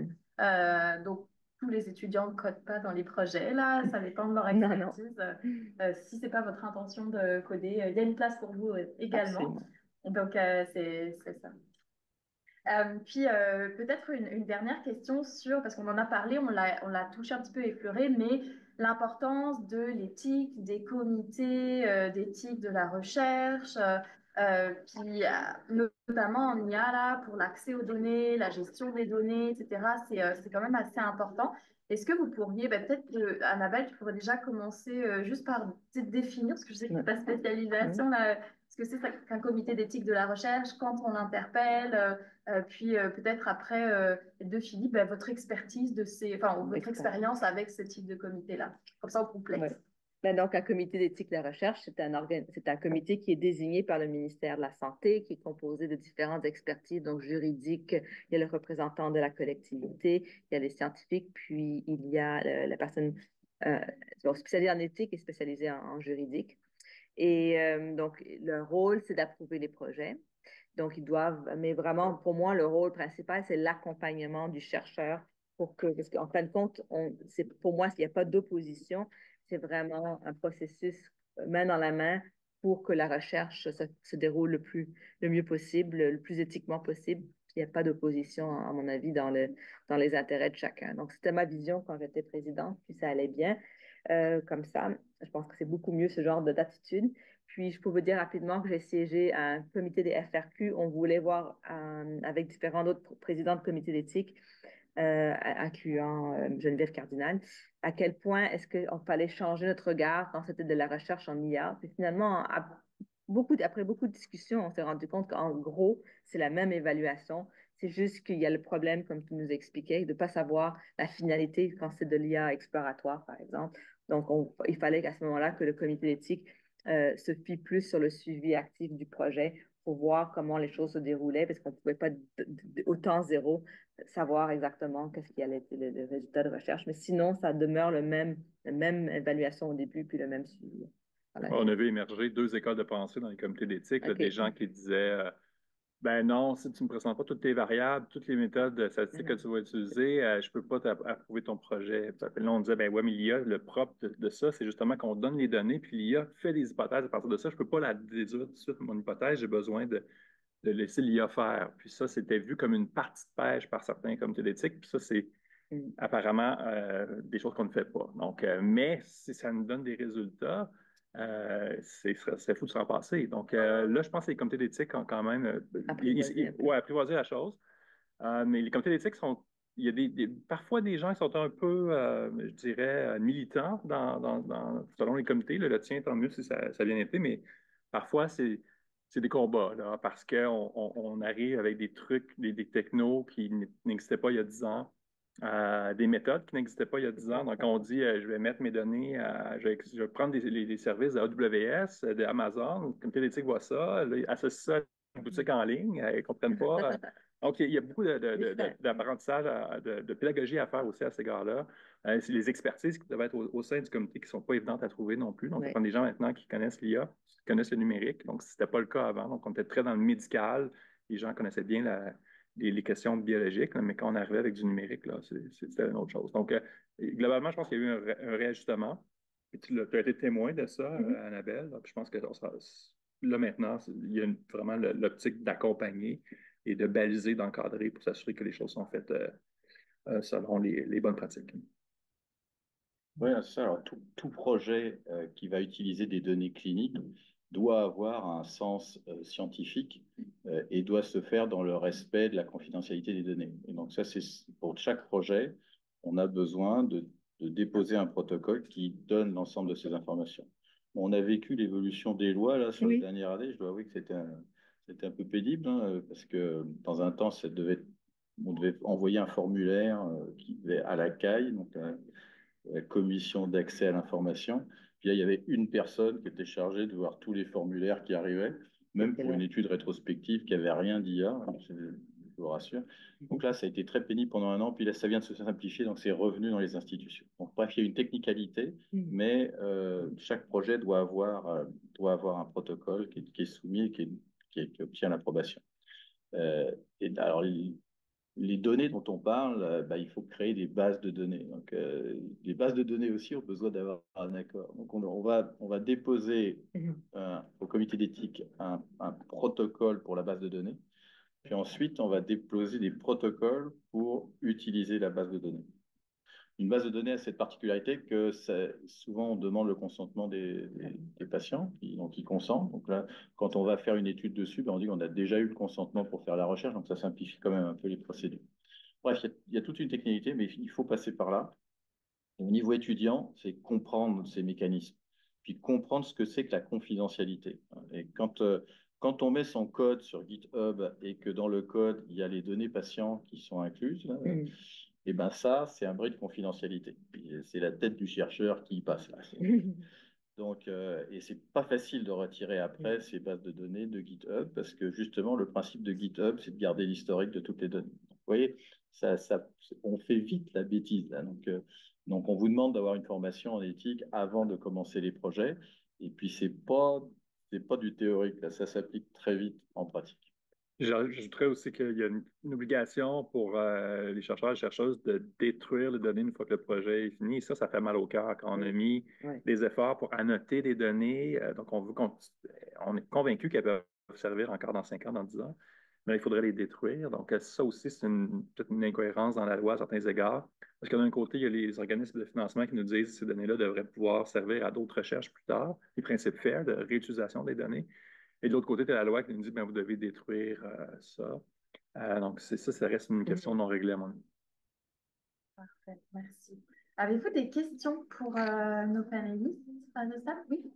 Donc, tous les étudiants ne codent pas dans les projets, là, ça dépend de leur expertise. Si ce n'est pas votre intention de coder, il y a une place pour vous également. Absolument. Donc, c'est ça. Puis peut-être une dernière question sur, parce qu'on en a parlé, on l'a touché un petit peu effleuré, mais l'importance de l'éthique, des comités d'éthique de la recherche, puis notamment en IA là, pour l'accès aux données, la gestion des données, etc. C'est quand même assez important. Est-ce que vous pourriez, peut-être que Annabelle, tu pourrais déjà commencer juste par définir, parce que je sais que c'est ta spécialisation là, ce que c'est qu'un comité d'éthique de la recherche, quand on l'interpelle, puis peut-être après de Philippe, votre expertise de votre expérience avec ce type de comité-là. Comme ça, on complète. Ouais. Donc, un comité d'éthique de la recherche, c'est un comité qui est désigné par le ministère de la Santé, qui est composé de différentes expertises, donc juridiques. Il y a le représentant de la collectivité, il y a les scientifiques, puis il y a la personne spécialisée en éthique et spécialisée en juridique. Et donc, leur rôle, c'est d'approuver les projets. Donc, ils doivent, mais vraiment, pour moi, le rôle principal, c'est l'accompagnement du chercheur parce qu'en fin de compte, pour moi, s'il n'y a pas d'opposition, c'est vraiment un processus main dans la main pour que la recherche se déroule le mieux possible, le plus éthiquement possible, il n'y a pas d'opposition, à mon avis, dans les intérêts de chacun. Donc, c'était ma vision quand j'étais présidente, puis ça allait bien. Comme ça, je pense que c'est beaucoup mieux ce genre d'attitude. Puis, je peux vous dire rapidement que j'ai siégé à un comité des FRQ. On voulait voir avec différents autres présidents de comités d'éthique, incluant Geneviève Cardinal, à quel point est-ce qu'il fallait changer notre regard quand c'était de la recherche en IA. Puis finalement, après beaucoup de discussions, on s'est rendu compte qu'en gros, c'est la même évaluation. C'est juste qu'il y a le problème, comme tu nous expliquais, de ne pas savoir la finalité quand c'est de l'IA exploratoire, par exemple. Donc, il fallait qu'à ce moment-là, que le comité d'éthique se fie plus sur le suivi actif du projet pour voir comment les choses se déroulaient, parce qu'on ne pouvait pas, au temps zéro, savoir exactement qu'est-ce qui allait être le résultat de recherche. Mais sinon, ça demeure la même évaluation au début, puis le même suivi. Voilà. On a vu émerger deux écoles de pensée dans les comités d'éthique, OK. des gens qui disaient ben non, si tu ne me présentes pas toutes tes variables, toutes les méthodes statistiques que tu vas utiliser, je ne peux pas approuver ton projet. Puis là, on disait, ben ouais, mais l'IA, le propre de ça, c'est justement qu'on donne les données, puis l'IA fait des hypothèses à partir de ça. Je ne peux pas la déduire tout de suite, mon hypothèse, j'ai besoin de laisser l'IA faire. Puis ça, c'était vu comme une partie de pêche par certains comités d'éthique, puis ça, c'est apparemment des choses qu'on ne fait pas. Donc, mais si ça nous donne des résultats, c'est fou de s'en passer. Donc là, je pense que les comités d'éthique ont quand même apprivoisé la chose. Mais les comités d'éthique il y a parfois des gens qui sont un peu, je dirais, militants selon les comités. Là, le tien, tant mieux si ça a bien été, mais parfois, c'est des combats, là, parce qu'on arrive avec des trucs, des technos qui n'existaient pas il y a 10 ans, des méthodes qui n'existaient pas il y a 10 ans. Donc, on dit, je vais mettre mes données, je vais prendre les services de AWS, d'Amazon, le comité d'éthique voit ça, là, associe ça à une boutique en ligne, ils ne comprennent pas. Donc, il y a beaucoup d'apprentissage, de pédagogie à faire aussi à ces gars-là. C'est les expertises qui doivent être au sein du comité qui ne sont pas évidentes à trouver non plus. Donc, on prend des gens maintenant qui connaissent l'IA, qui connaissent le numérique. Donc, ce n'était pas le cas avant. Donc, on était très dans le médical. Les gens connaissaient bien les questions biologiques, là, mais quand on arrivait avec du numérique, là, c'était une autre chose. Donc, globalement, je pense qu'il y a eu un réajustement. Et tu as été témoin de ça, Annabelle. Là, puis je pense que là, maintenant, il y a vraiment l'optique d'accompagner et de baliser, d'encadrer pour s'assurer que les choses sont faites selon les bonnes pratiques. Oui, c'est ça. Alors, tout projet qui va utiliser des données cliniques doit avoir un sens scientifique et doit se faire dans le respect de la confidentialité des données. Et donc ça, c'est pour chaque projet, on a besoin de déposer un protocole qui donne l'ensemble de ces informations. Bon, on a vécu l'évolution des lois là sur les dernières années. Je dois avouer que c'était un peu pénible parce que dans un temps, on devait envoyer un formulaire qui devait à la CAI, donc la commission d'accès à l'information. Puis là, il y avait une personne qui était chargée de voir tous les formulaires qui arrivaient, même pour une étude rétrospective qui n'avait rien d'IA, je vous rassure. Donc là, ça a été très pénible pendant un an, puis là, ça vient de se simplifier, donc c'est revenu dans les institutions. Donc bref, il y a une technicalité, mais chaque projet doit avoir un protocole qui est soumis et qui obtient l'approbation. Et alors, les données dont on parle, il faut créer des bases de données. Donc, les bases de données aussi ont besoin d'avoir un accord. Donc, on va déposer au comité d'éthique un protocole pour la base de données. Puis ensuite, on va déposer des protocoles pour utiliser la base de données. Une base de données a cette particularité que souvent on demande le consentement des patients qui consentent. Donc là, quand on va faire une étude dessus, on dit qu'on a déjà eu le consentement pour faire la recherche, donc ça simplifie quand même un peu les procédures. Bref, il y a toute une technicité, mais il faut passer par là. Au niveau étudiant, c'est comprendre ces mécanismes, puis comprendre ce que c'est que la confidentialité. Et quand on met son code sur GitHub et que dans le code, il y a les données patients qui sont incluses, là, et ben ça, c'est un bris de confidentialité. C'est la tête du chercheur qui y passe là. Donc, et c'est pas facile de retirer après ces bases de données de GitHub parce que justement, le principe de GitHub, c'est de garder l'historique de toutes les données. Donc, vous voyez, on fait vite la bêtise là. Donc on vous demande d'avoir une formation en éthique avant de commencer les projets. Et puis, c'est pas du théorique là. Ça s'applique très vite en pratique. J'ajouterais aussi qu'il y a une obligation pour les chercheurs et les chercheuses de détruire les données une fois que le projet est fini. Et ça fait mal au cœur quand on a mis des efforts pour annoter des données. Donc, on est convaincu qu'elles peuvent servir encore dans 5 ans, dans 10 ans. mais il faudrait les détruire. Donc, ça aussi, c'est peut-être une incohérence dans la loi à certains égards. Parce que d'un côté, il y a les organismes de financement qui nous disent que ces données-là devraient pouvoir servir à d'autres recherches plus tard, les principes FAIR de réutilisation des données. Et de l'autre côté, tu as la loi qui nous dit ben, vous devez détruire ça. Donc, c'est ça, ça reste une question non réglée à mon avis. Parfait, merci. Avez-vous des questions pour nos panélistes à de ça? Oui.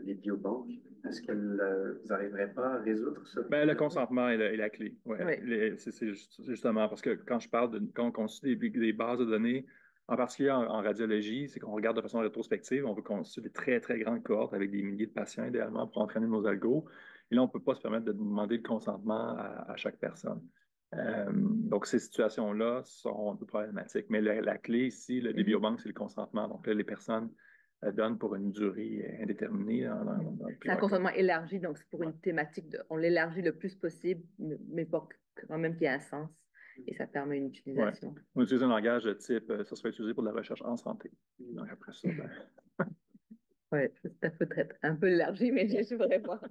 Les biobanques, est-ce que vous n'arriverez pas à résoudre ça? Ben, le consentement est la clé. Ouais. Oui. C'est justement parce que quand je parle quand on constitue des bases de données, en particulier en radiologie, c'est qu'on regarde de façon rétrospective, on veut constituer des très, très grandes cohortes avec des milliers de patients idéalement pour entraîner nos algos. Et là, on ne peut pas se permettre de demander le consentement à chaque personne. Donc, ces situations-là sont un peu problématiques. Mais la clé ici, des biobanques, c'est le consentement. Donc, là, les personnes donnent pour une durée indéterminée. C'est un consentement élargi, donc c'est pour une thématique. On l'élargit le plus possible, mais pas quand même qu'il y ait un sens. Et ça permet une utilisation. Ouais. On utilise un langage de type, ça serait utilisé pour de la recherche en santé. Donc, après ça, ben... Oui, ça peut être un peu élargi, mais je voudrais voir.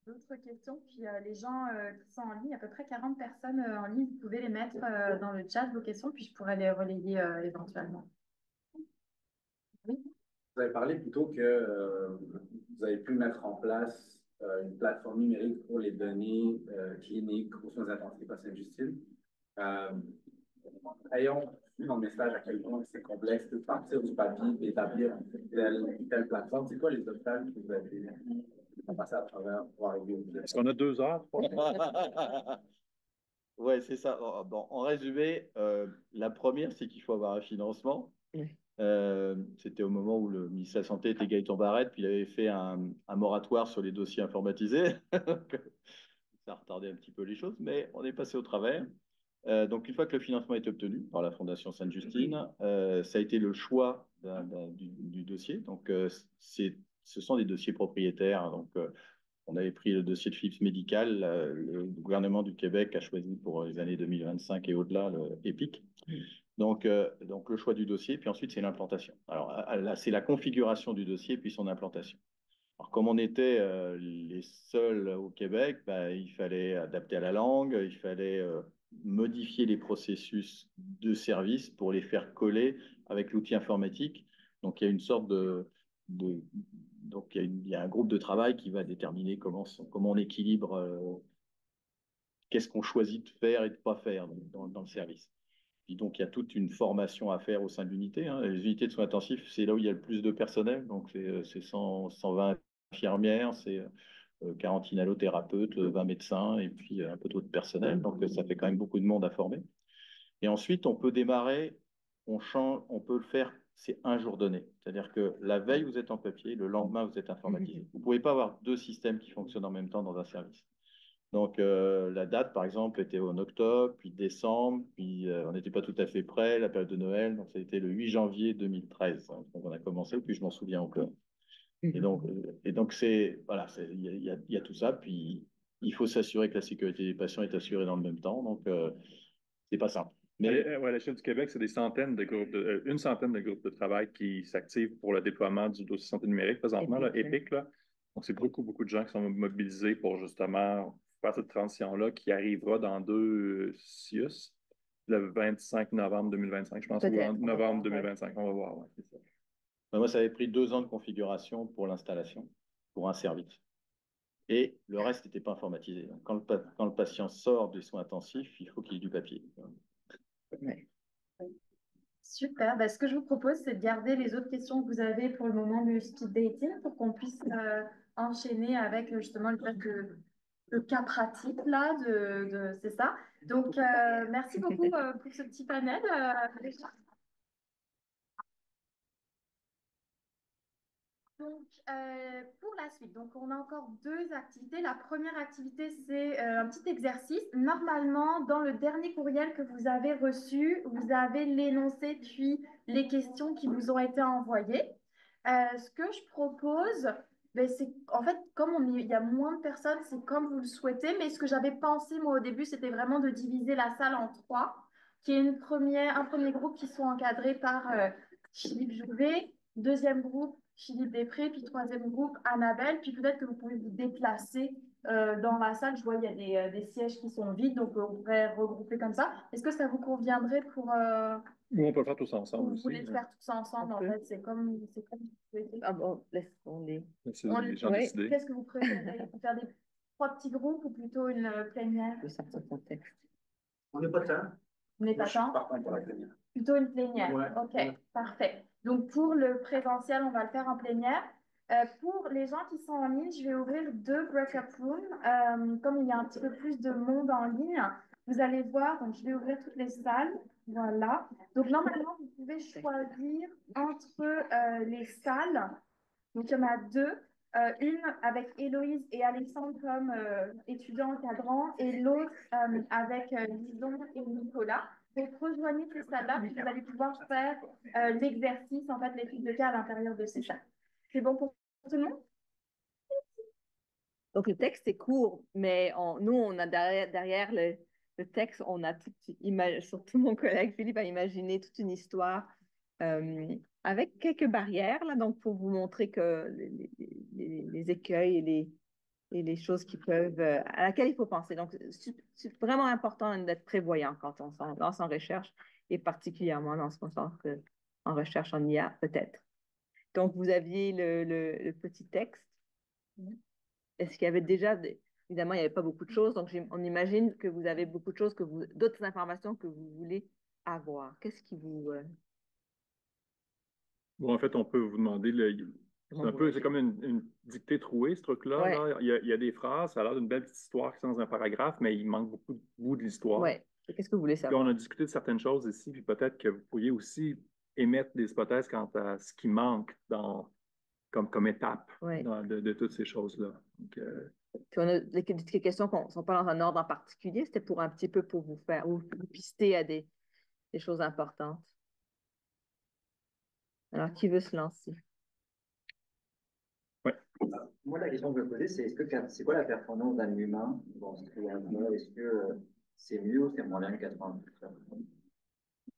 D'autres questions? Puis les gens qui sont en ligne, à peu près 40 personnes en ligne, vous pouvez les mettre dans le chat, vos questions, puis je pourrais les relayer éventuellement. Oui. Vous avez parlé plutôt que vous avez pu mettre en place une plateforme numérique pour les données cliniques aux soins intensifs à Sainte-Justine. Ayons vu dans le message à quel point c'est complexe de partir du papier et d'établir telle plateforme. C'est quoi les obstacles que vous avez passé à travers pour arriver au bout? Est-ce qu'on a 2 heures? Oui, c'est ça. Bon, en résumé, la première, c'est qu'il faut avoir un financement. C'était au moment où le ministre de la Santé était Gaëtan Barrette, puis il avait fait un moratoire sur les dossiers informatisés. Ça a retardé un petit peu les choses, mais on est passé au travers. Donc, une fois que le financement est obtenu par la Fondation Sainte-Justine, ça a été le choix du dossier. Donc, ce sont des dossiers propriétaires. Donc, on avait pris le dossier de Philips Médical. Le gouvernement du Québec a choisi pour les années 2025 et au-delà le EPIC. Donc, le choix du dossier, puis ensuite, c'est l'implantation. Alors là, c'est la configuration du dossier, puis son implantation. Alors, comme on était les seuls au Québec, ben, il fallait adapter à la langue, il fallait modifier les processus de service pour les faire coller avec l'outil informatique. Donc, il y a une sorte donc, il y a un groupe de travail qui va déterminer comment on équilibre, qu'est-ce qu'on choisit de faire et de ne pas faire dans le service. Et donc, il y a toute une formation à faire au sein de l'unité. Hein. Les unités de soins intensifs, c'est là où il y a le plus de personnel. Donc, c'est 120 infirmières, c'est 40 inhalothérapeutes, 20 médecins et puis un peu d'autres personnel. Donc, ça fait quand même beaucoup de monde à former. Et ensuite, on peut démarrer, on change, on peut le faire, c'est un jour donné. C'est-à-dire que la veille, vous êtes en papier, le lendemain, vous êtes informatisé. Vous ne pouvez pas avoir 2 systèmes qui fonctionnent en même temps dans un service. Donc, la date, par exemple, était en octobre, puis décembre, puis on n'était pas tout à fait prêt, la période de Noël. Donc, ça a été le 8 janvier 2013. Donc, on a commencé, puis je m'en souviens encore. Et donc voilà, il y a tout ça. Puis, il faut s'assurer que la sécurité des patients est assurée dans le même temps. Donc, c'est pas simple. Mais à l'échelle du Québec, c'est des centaines de groupes, une centaine de groupes de travail qui s'activent pour le déploiement du dossier santé numérique présentement, EPIC. Là. Donc, c'est beaucoup, beaucoup de gens qui sont mobilisés pour justement faire cette transition-là qui arrivera dans 2 CIUS, le 25 novembre 2025, je pense, ou en novembre 2025. On va voir, ouais, c'est ça. Moi, ça avait pris 2 ans de configuration pour l'installation, pour un service. Et le reste n'était pas informatisé. Donc, quand le patient sort des soins intensifs, il faut qu'il y ait du papier. Ouais. Super. Ben, ce que je vous propose, c'est de garder les autres questions que vous avez pour le moment du speed dating pour qu'on puisse enchaîner avec justement le cas pratique là c'est ça. Donc merci beaucoup pour ce petit panel. Donc, pour la suite, donc on a encore 2 activités. La première activité, c'est un petit exercice. Normalement, dans le dernier courriel que vous avez reçu, vous avez l'énoncé puis les questions qui vous ont été envoyées. Ce que je propose, ben, c'est en fait, comme il y a moins de personnes, c'est comme vous le souhaitez. Mais ce que j'avais pensé, moi, au début, c'était vraiment de diviser la salle en 3, qui est un premier groupe qui sont encadrés par Philippe Jouvet, deuxième groupe, Philippe Després, puis troisième groupe, Annabelle, puis peut-être que vous pouvez vous déplacer dans la salle, je vois il y a des sièges qui sont vides, donc on pourrait regrouper comme ça. Est-ce que ça vous conviendrait pour... Ou on peut le faire tous ou ensemble vous aussi. voulez le faire tous ensemble, en fait? C'est comme vous souhaitez. Ah bon, laisse-on les... C'est les gens Ouais. décider. Qu'est-ce que vous préférez? Faire des trois petits groupes ou plutôt une plénière? Je vais sortir ton texte. On n'est pas tant. On n'est Moi, pas je suis tant? partant pour la plénière. Plutôt une plénière. Ouais. Ok, Ouais. parfait. Donc pour le présentiel, on va le faire en plénière. Pour les gens qui sont en ligne, je vais ouvrir 2 break-up rooms. Comme il y a un petit peu plus de monde en ligne, vous allez voir, donc je vais ouvrir toutes les salles. Voilà. Donc normalement, vous pouvez choisir entre les salles. Donc il y en a 2. Une avec Héloïse et Alexandre comme étudiants encadrants et l'autre avec Lison et Nicolas. Donc rejoignez ces salles-là, puis vous allez pouvoir faire l'exercice, en fait, l'étude de cas à l'intérieur de ces salles. C'est bon pour tout le monde? Donc, le texte est court, mais nous, on a derrière le texte, on a surtout mon collègue Philippe a imaginé toute une histoire avec quelques barrières, là, donc pour vous montrer que les écueils et les choses qui peuvent, à laquelle il faut penser. Donc, c'est vraiment important d'être prévoyant quand on s'en lance en recherche, et particulièrement dans ce sens en recherche en IA, peut-être. Donc, vous aviez le petit texte. Est-ce qu'il y avait déjà, évidemment, il n'y avait pas beaucoup de choses, donc on imagine que vous avez beaucoup de choses, d'autres informations que vous voulez avoir. Qu'est-ce qui vous... Bon, en fait, on peut vous demander, c'est comme une dictée trouée, ce truc-là. Ouais. Là. Il y a des phrases, ça a l'air d'une belle petite histoire qui est dans un paragraphe, mais il manque beaucoup de bouts de l'histoire. Ouais. Qu'est-ce que vous voulez Puis savoir? on a discuté de certaines choses ici, puis peut-être que vous pourriez aussi émettre des hypothèses quant à ce qui manque comme étape Ouais. de toutes ces choses-là. Donc, Puis on a des questions qui ne sont pas dans un ordre en particulier, c'était pour un petit peu pour vous faire, ou vous pister à des choses importantes. Alors, qui veut se lancer? ouais. Moi, la question que je me posais, c'est quoi la performance d'un humain dans ce triangle-là? Est-ce que c'est mieux ou c'est moins bien que 80%?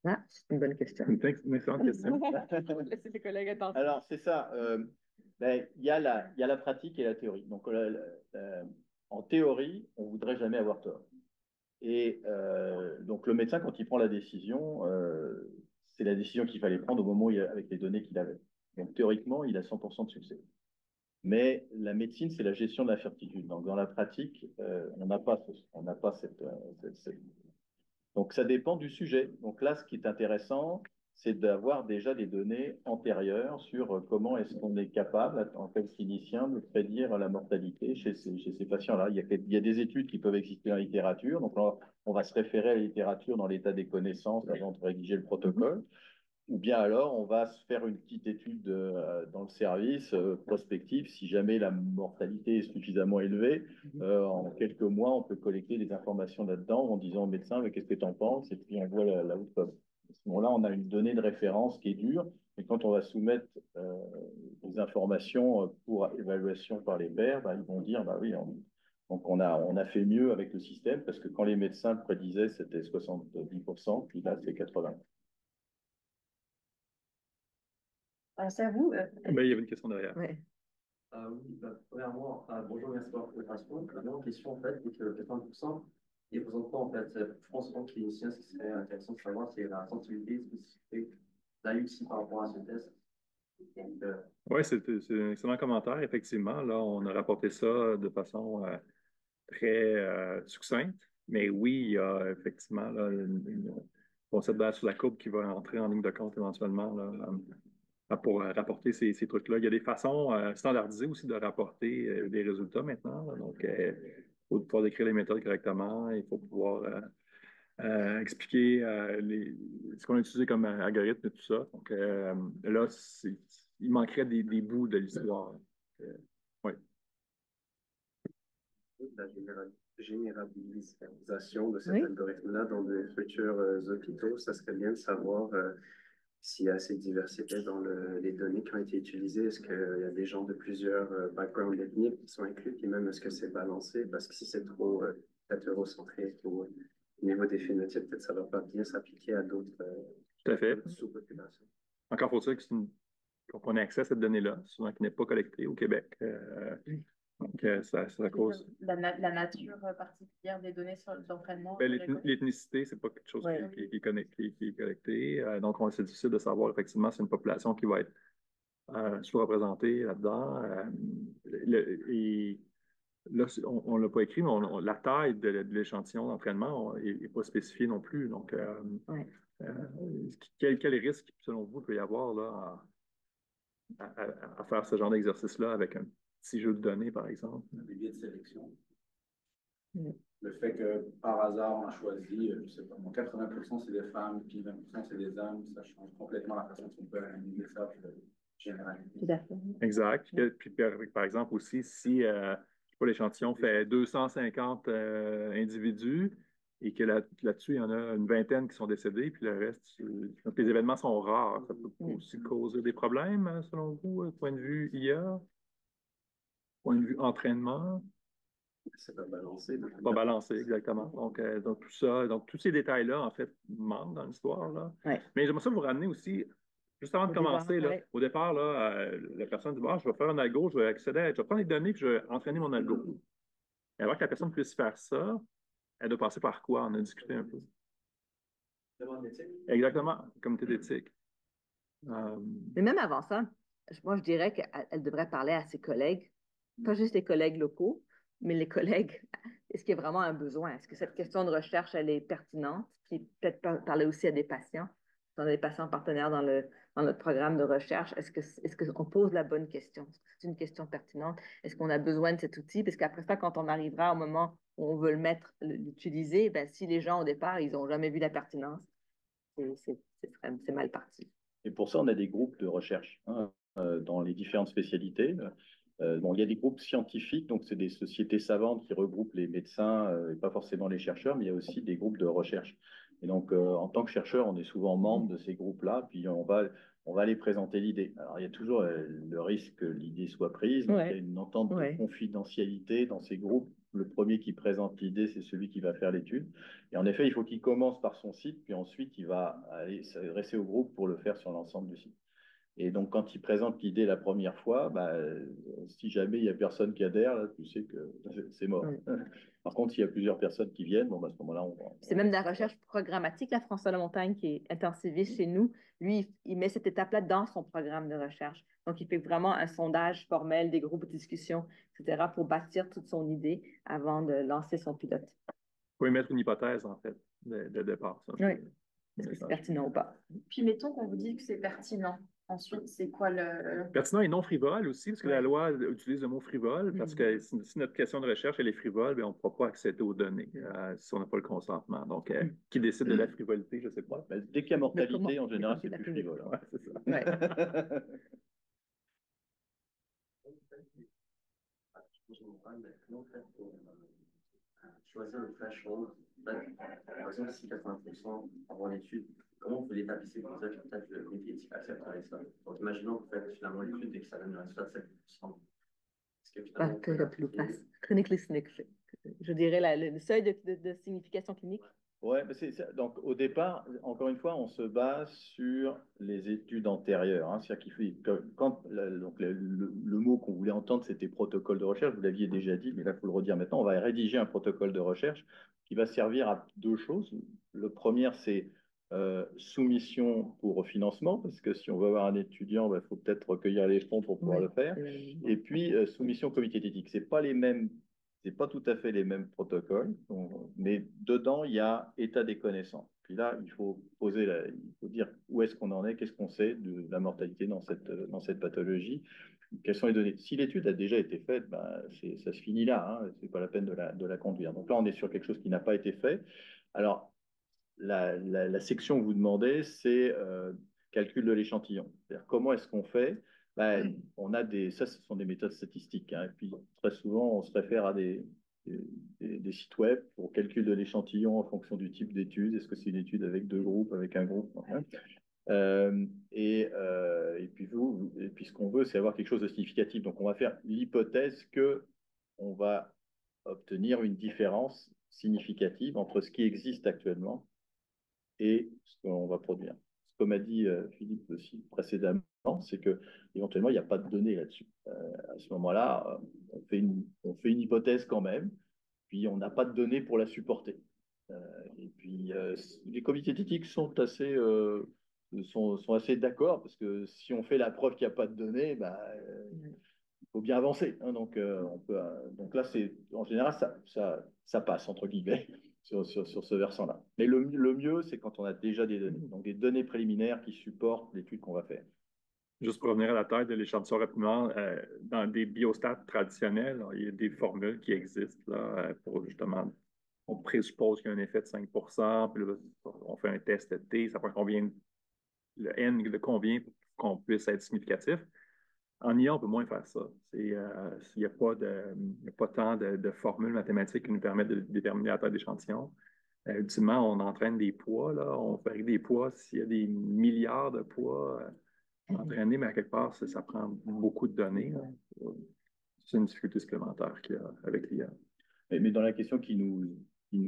Ah, c'est une bonne question. Une excellente question. Laissez les collègues attendre. Alors, c'est ça. Ben, il y a la pratique et la théorie. Donc, en théorie, on ne voudrait jamais avoir tort. Et donc, le médecin, quand il prend la décision, c'est la décision qu'il fallait prendre au moment où avec les données qu'il avait. Donc, théoriquement, il a 100% de succès. Mais la médecine, c'est la gestion de l'incertitude. Donc, dans la pratique, on n'a pas cette... Donc, ça dépend du sujet. Donc là, ce qui est intéressant, c'est d'avoir déjà des données antérieures sur comment est-ce qu'on est capable, en tant qu'clinicien, de prédire la mortalité chez ces patients-là. Il y a des études qui peuvent exister dans la littérature. Donc, là, on va se référer à la littérature dans l'état des connaissances avant de rédiger le protocole. Ou bien alors, on va se faire une petite étude dans le service prospective. Si jamais la mortalité est suffisamment élevée, en quelques mois, on peut collecter des informations là-dedans en disant au médecin, mais qu'est-ce que tu en penses? Et puis on voit la outcome. À ce moment-là, on a une donnée de référence qui est dure. Et quand on va soumettre des informations pour évaluation par les pairs, bah, ils vont dire, bah oui, donc on a fait mieux avec le système parce que quand les médecins le prédisaient, c'était 70%, puis là, c'est 80%. C'est à vous. Ben, il y avait une question derrière. Ouais. Oui, premièrement, bonjour, merci pour la présentation. La première question, en fait, c'est que 80%, il représente quoi, en fait? Je pense, en tant que clinicien, ce qui serait intéressant de savoir, c'est la sensibilité spécifique d'IUC par rapport à ce test. Oui, c'est un excellent commentaire. Effectivement, là, on a rapporté ça de façon très succincte. Mais oui, il y a effectivement là, une concept d'air sur la courbe qui va entrer en ligne de compte éventuellement là, pour rapporter ces trucs-là. Il y a des façons standardisées aussi de rapporter des résultats maintenant. Là. Donc, il faut pouvoir décrire les méthodes correctement. Il faut pouvoir expliquer ce qu'on a utilisé comme algorithme et tout ça. Donc, là, il manquerait des bouts de l'histoire. Oui. La généralisation de cet algorithme-là dans de futurs hôpitaux, ça serait bien de savoir s'il y a assez de diversité dans les données qui ont été utilisées. Est-ce qu'il y a des gens de plusieurs backgrounds ethniques qui sont inclus, puis même est-ce que c'est balancé? Parce que si c'est trop hétérocentré au niveau des phénotypes, peut-être ça ne va pas bien s'appliquer à d'autres Tout à fait. sous-populations. Encore faut-il qu'on ait accès à cette donnée-là, souvent qui n'est pas collectée au Québec. Donc, ça cause. La nature particulière des données d'entraînement. Ben, l'ethnicité, c'est pas quelque chose qui est collecté. Donc, c'est difficile de savoir effectivement si c'est une population qui va être sous-représentée là-dedans. Et là, on ne l'a pas écrit, mais la taille de l'échantillon d'entraînement n'est pas spécifiée non plus. Donc, quel risque, selon vous, peut y avoir là, à faire ce genre d'exercice-là avec un petit jeu de données, par exemple? Un biais de sélection. Le fait que par hasard, on a choisi, je sais pas, 80% c'est des femmes, puis 20% c'est des hommes, ça change complètement la façon dont on peut analyser ça, puis généraliser. Exact. Puis, par exemple, aussi, si l'échantillon fait 250 individus et que là-dessus, il y en a une vingtaine qui sont décédés, puis le reste, donc les événements sont rares. Ça peut aussi causer des problèmes, selon vous, point de vue IA, point de vue entraînement? C'est pas balancé. Pas balancé, exactement. Donc tout ça, donc tous ces détails-là, en fait, manquent dans l'histoire, là. Ouais. Mais j'aimerais ça vous ramener aussi, juste avant de commencer, là, au départ, là, la personne dit, je vais faire un algo, je vais prendre les données, puis je vais entraîner mon algo. Et avant que la personne puisse faire ça, elle doit passer par quoi? On a discuté un peu. Demande d'éthique. Exactement, comité d'éthique. Mais même avant ça, moi, je dirais qu'elle devrait parler à ses collègues, pas juste les collègues locaux, mais les collègues. Est-ce qu'il y a vraiment un besoin? Est-ce que cette question de recherche, elle est pertinente? Puis peut-être parler aussi à des patients. On a des patients partenaires dans notre programme de recherche. Est-ce qu'on pose la bonne question? Est-ce que c'est une question pertinente? Est-ce qu'on a besoin de cet outil? Parce qu'après ça, quand on arrivera au moment où on veut l'utiliser, ben, si les gens, au départ, ils n'ont jamais vu la pertinence, c'est mal parti. Et pour ça, on a des groupes de recherche dans les différentes spécialités. Il y a des groupes scientifiques, donc c'est des sociétés savantes qui regroupent les médecins et pas forcément les chercheurs, mais il y a aussi des groupes de recherche. Et donc, en tant que chercheur, on est souvent membre de ces groupes-là, puis on va aller présenter l'idée. Alors, il y a toujours le risque que l'idée soit prise, donc il y a une entente de confidentialité dans ces groupes. Le premier qui présente l'idée, c'est celui qui va faire l'étude. Et en effet, il faut qu'il commence par son site, puis ensuite, il va aller s'adresser au groupe pour le faire sur l'ensemble du site. Et donc, quand il présente l'idée la première fois, si jamais il n'y a personne qui adhère, là, tu sais que c'est mort. Par contre, s'il y a plusieurs personnes qui viennent, à ce moment-là, c'est même de la recherche programmatique. La François Lamontagne, qui est intensiviste chez nous, lui, il met cette étape-là dans son programme de recherche. Donc, il fait vraiment un sondage formel, des groupes de discussion, etc., pour bâtir toute son idée avant de lancer son pilote. Vous pouvez mettre une hypothèse, en fait, de départ. Ça. Oui. Est-ce que c'est pertinent ou pas? Puis, mettons qu'on vous dit que c'est pertinent. Ensuite, c'est quoi le... Pertinent et non frivole aussi, parce que la loi utilise le mot frivole, parce que si notre question de recherche elle est frivole, bien, on ne pourra pas accéder aux données si on n'a pas le consentement. Donc, qui décide de la frivolité, je ne sais pas. Dès qu'il y a mortalité, en général, c'est plus frivole. Ouais, c'est ça. Choisir le threshold, par exemple, si 80% avant l'étude, comment vous l'établissez pour dire que peut-être le comité éthique accepterait ça? Donc, imaginons que vous faites finalement l'étude et que ça donne un résultat de 7%. Est-ce que finalement... Je dirais le seuil de signification clinique. Ouais, donc au départ, encore une fois, on se base sur les études antérieures. C'est-à-dire qu'il faut, quand le mot qu'on voulait entendre, c'était protocole de recherche, vous l'aviez déjà dit, mais là, il faut le redire maintenant. On va rédiger un protocole de recherche qui va servir à deux choses. Le premier, c'est soumission pour financement, parce que si on veut avoir un étudiant, il faut peut-être recueillir les fonds pour pouvoir le faire. Et puis, soumission au comité d'éthique. C'est pas tout à fait les mêmes protocoles, mais dedans, il y a état des connaissances. Puis là, il faut dire où est-ce qu'on en est, qu'est-ce qu'on sait de la mortalité dans cette pathologie, quelles sont les données. Si l'étude a déjà été faite, ça se finit là, c'est pas la peine de la conduire. Donc là, on est sur quelque chose qui n'a pas été fait. Alors, la section que vous demandez, c'est calcul de l'échantillon. C'est-à-dire comment est-ce qu'on fait? Ça, ce sont des méthodes statistiques. Et puis, très souvent, on se réfère à des sites web pour calcul de l'échantillon en fonction du type d'étude. Est-ce que c'est une étude avec deux groupes, avec un groupe? Et puis, ce qu'on veut, c'est avoir quelque chose de significatif. Donc, on va faire l'hypothèse qu'on va obtenir une différence significative entre ce qui existe actuellement et ce qu'on va produire. Comme a dit Philippe aussi précédemment, c'est que éventuellement il n'y a pas de données là-dessus. À ce moment-là, on fait une hypothèse quand même, puis on n'a pas de données pour la supporter. Et puis, les comités d'éthique sont assez d'accord, parce que si on fait la preuve qu'il n'y a pas de données, bah, il faut bien avancer. Hein, donc là, en général, ça passe, entre guillemets, sur ce versant-là. Mais le mieux, c'est quand on a déjà des données. Donc des données préliminaires qui supportent l'étude qu'on va faire. Juste pour revenir à la taille de l'échantillon rapidement, dans des biostats traditionnels, alors, il y a des formules qui existent là, pour justement, on présuppose qu'il y a un effet de 5 puis là, on fait un test de T, ça prend combien, le N de combien pour qu'on puisse être significatif. En IA, on peut moins faire ça. Il n'y a pas tant de formules mathématiques qui nous permettent de déterminer la taille d'échantillon. Ultimement, on entraîne des poids, là, on fait des poids, s'il y a des milliards de poids entraînés, mais à quelque part, ça prend beaucoup de données. C'est une difficulté supplémentaire qu'il y a avec l'IA. Mais dans la question qui nous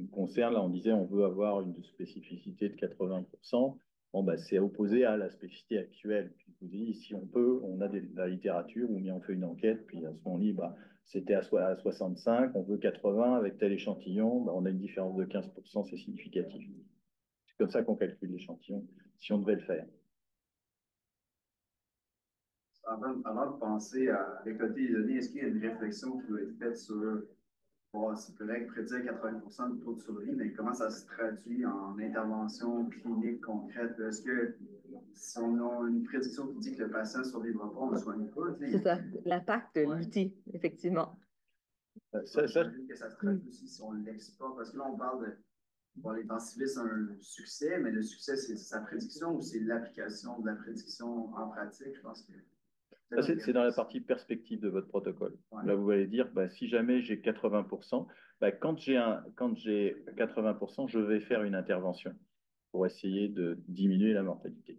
concerne, là, on disait on veut avoir une spécificité de 80%. Bon, bah, c'est opposé à la spécificité actuelle. Puis je vous dis, si on peut, on a de la littérature, ou bien on fait une enquête, puis à ce moment, on dit, bah, c'était à 65, on veut 80 avec tel échantillon, bah, on a une différence de 15%, c'est significatif. C'est comme ça qu'on calcule l'échantillon, si on devait le faire. Avant de penser à récolter les données, est-ce qu'il y a une réflexion qui doit être faite sur, bon, c'est correct, prédire 80% de taux de survie, mais comment ça se traduit en intervention clinique concrète? Est-ce que si on a une prédiction qui dit que le patient survivra pas, on ne le soigne pas? C'est ça, l'impact de l'outil, effectivement. J'imagine que ça se traduit aussi si on l'exporte, parce que là, on parle de, bon, l'intensiviste a un succès, mais le succès, c'est sa prédiction ou c'est l'application de la prédiction en pratique? Je pense que c'est dans la partie perspective de votre protocole. Ouais. Là, vous allez dire, bah, si jamais j'ai 80%, bah, quand j'ai 80%, je vais faire une intervention pour essayer de diminuer la mortalité.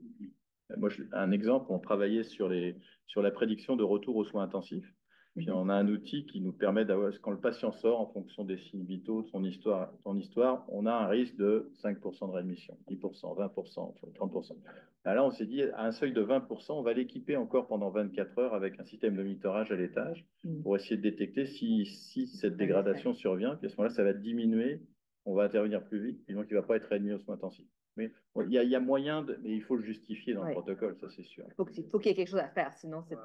Moi, un exemple, on travaillait sur la prédiction de retour aux soins intensifs. Puis on a un outil qui nous permet d'avoir, quand le patient sort, en fonction des signes vitaux, de son histoire, on a un risque de 5% de réadmission, 10%, 20%, 30%. Alors là, on s'est dit, à un seuil de 20%, on va l'équiper encore pendant 24 heures avec un système de monitorage à l'étage pour essayer de détecter si cette dégradation survient. Puis à ce moment-là, ça va diminuer, on va intervenir plus vite, et donc il ne va pas être réadmis aux soins intensifs. Mais il y a moyen, mais il faut le justifier dans le protocole, ça c'est sûr. Il faut qu'il y ait quelque chose à faire, sinon c'est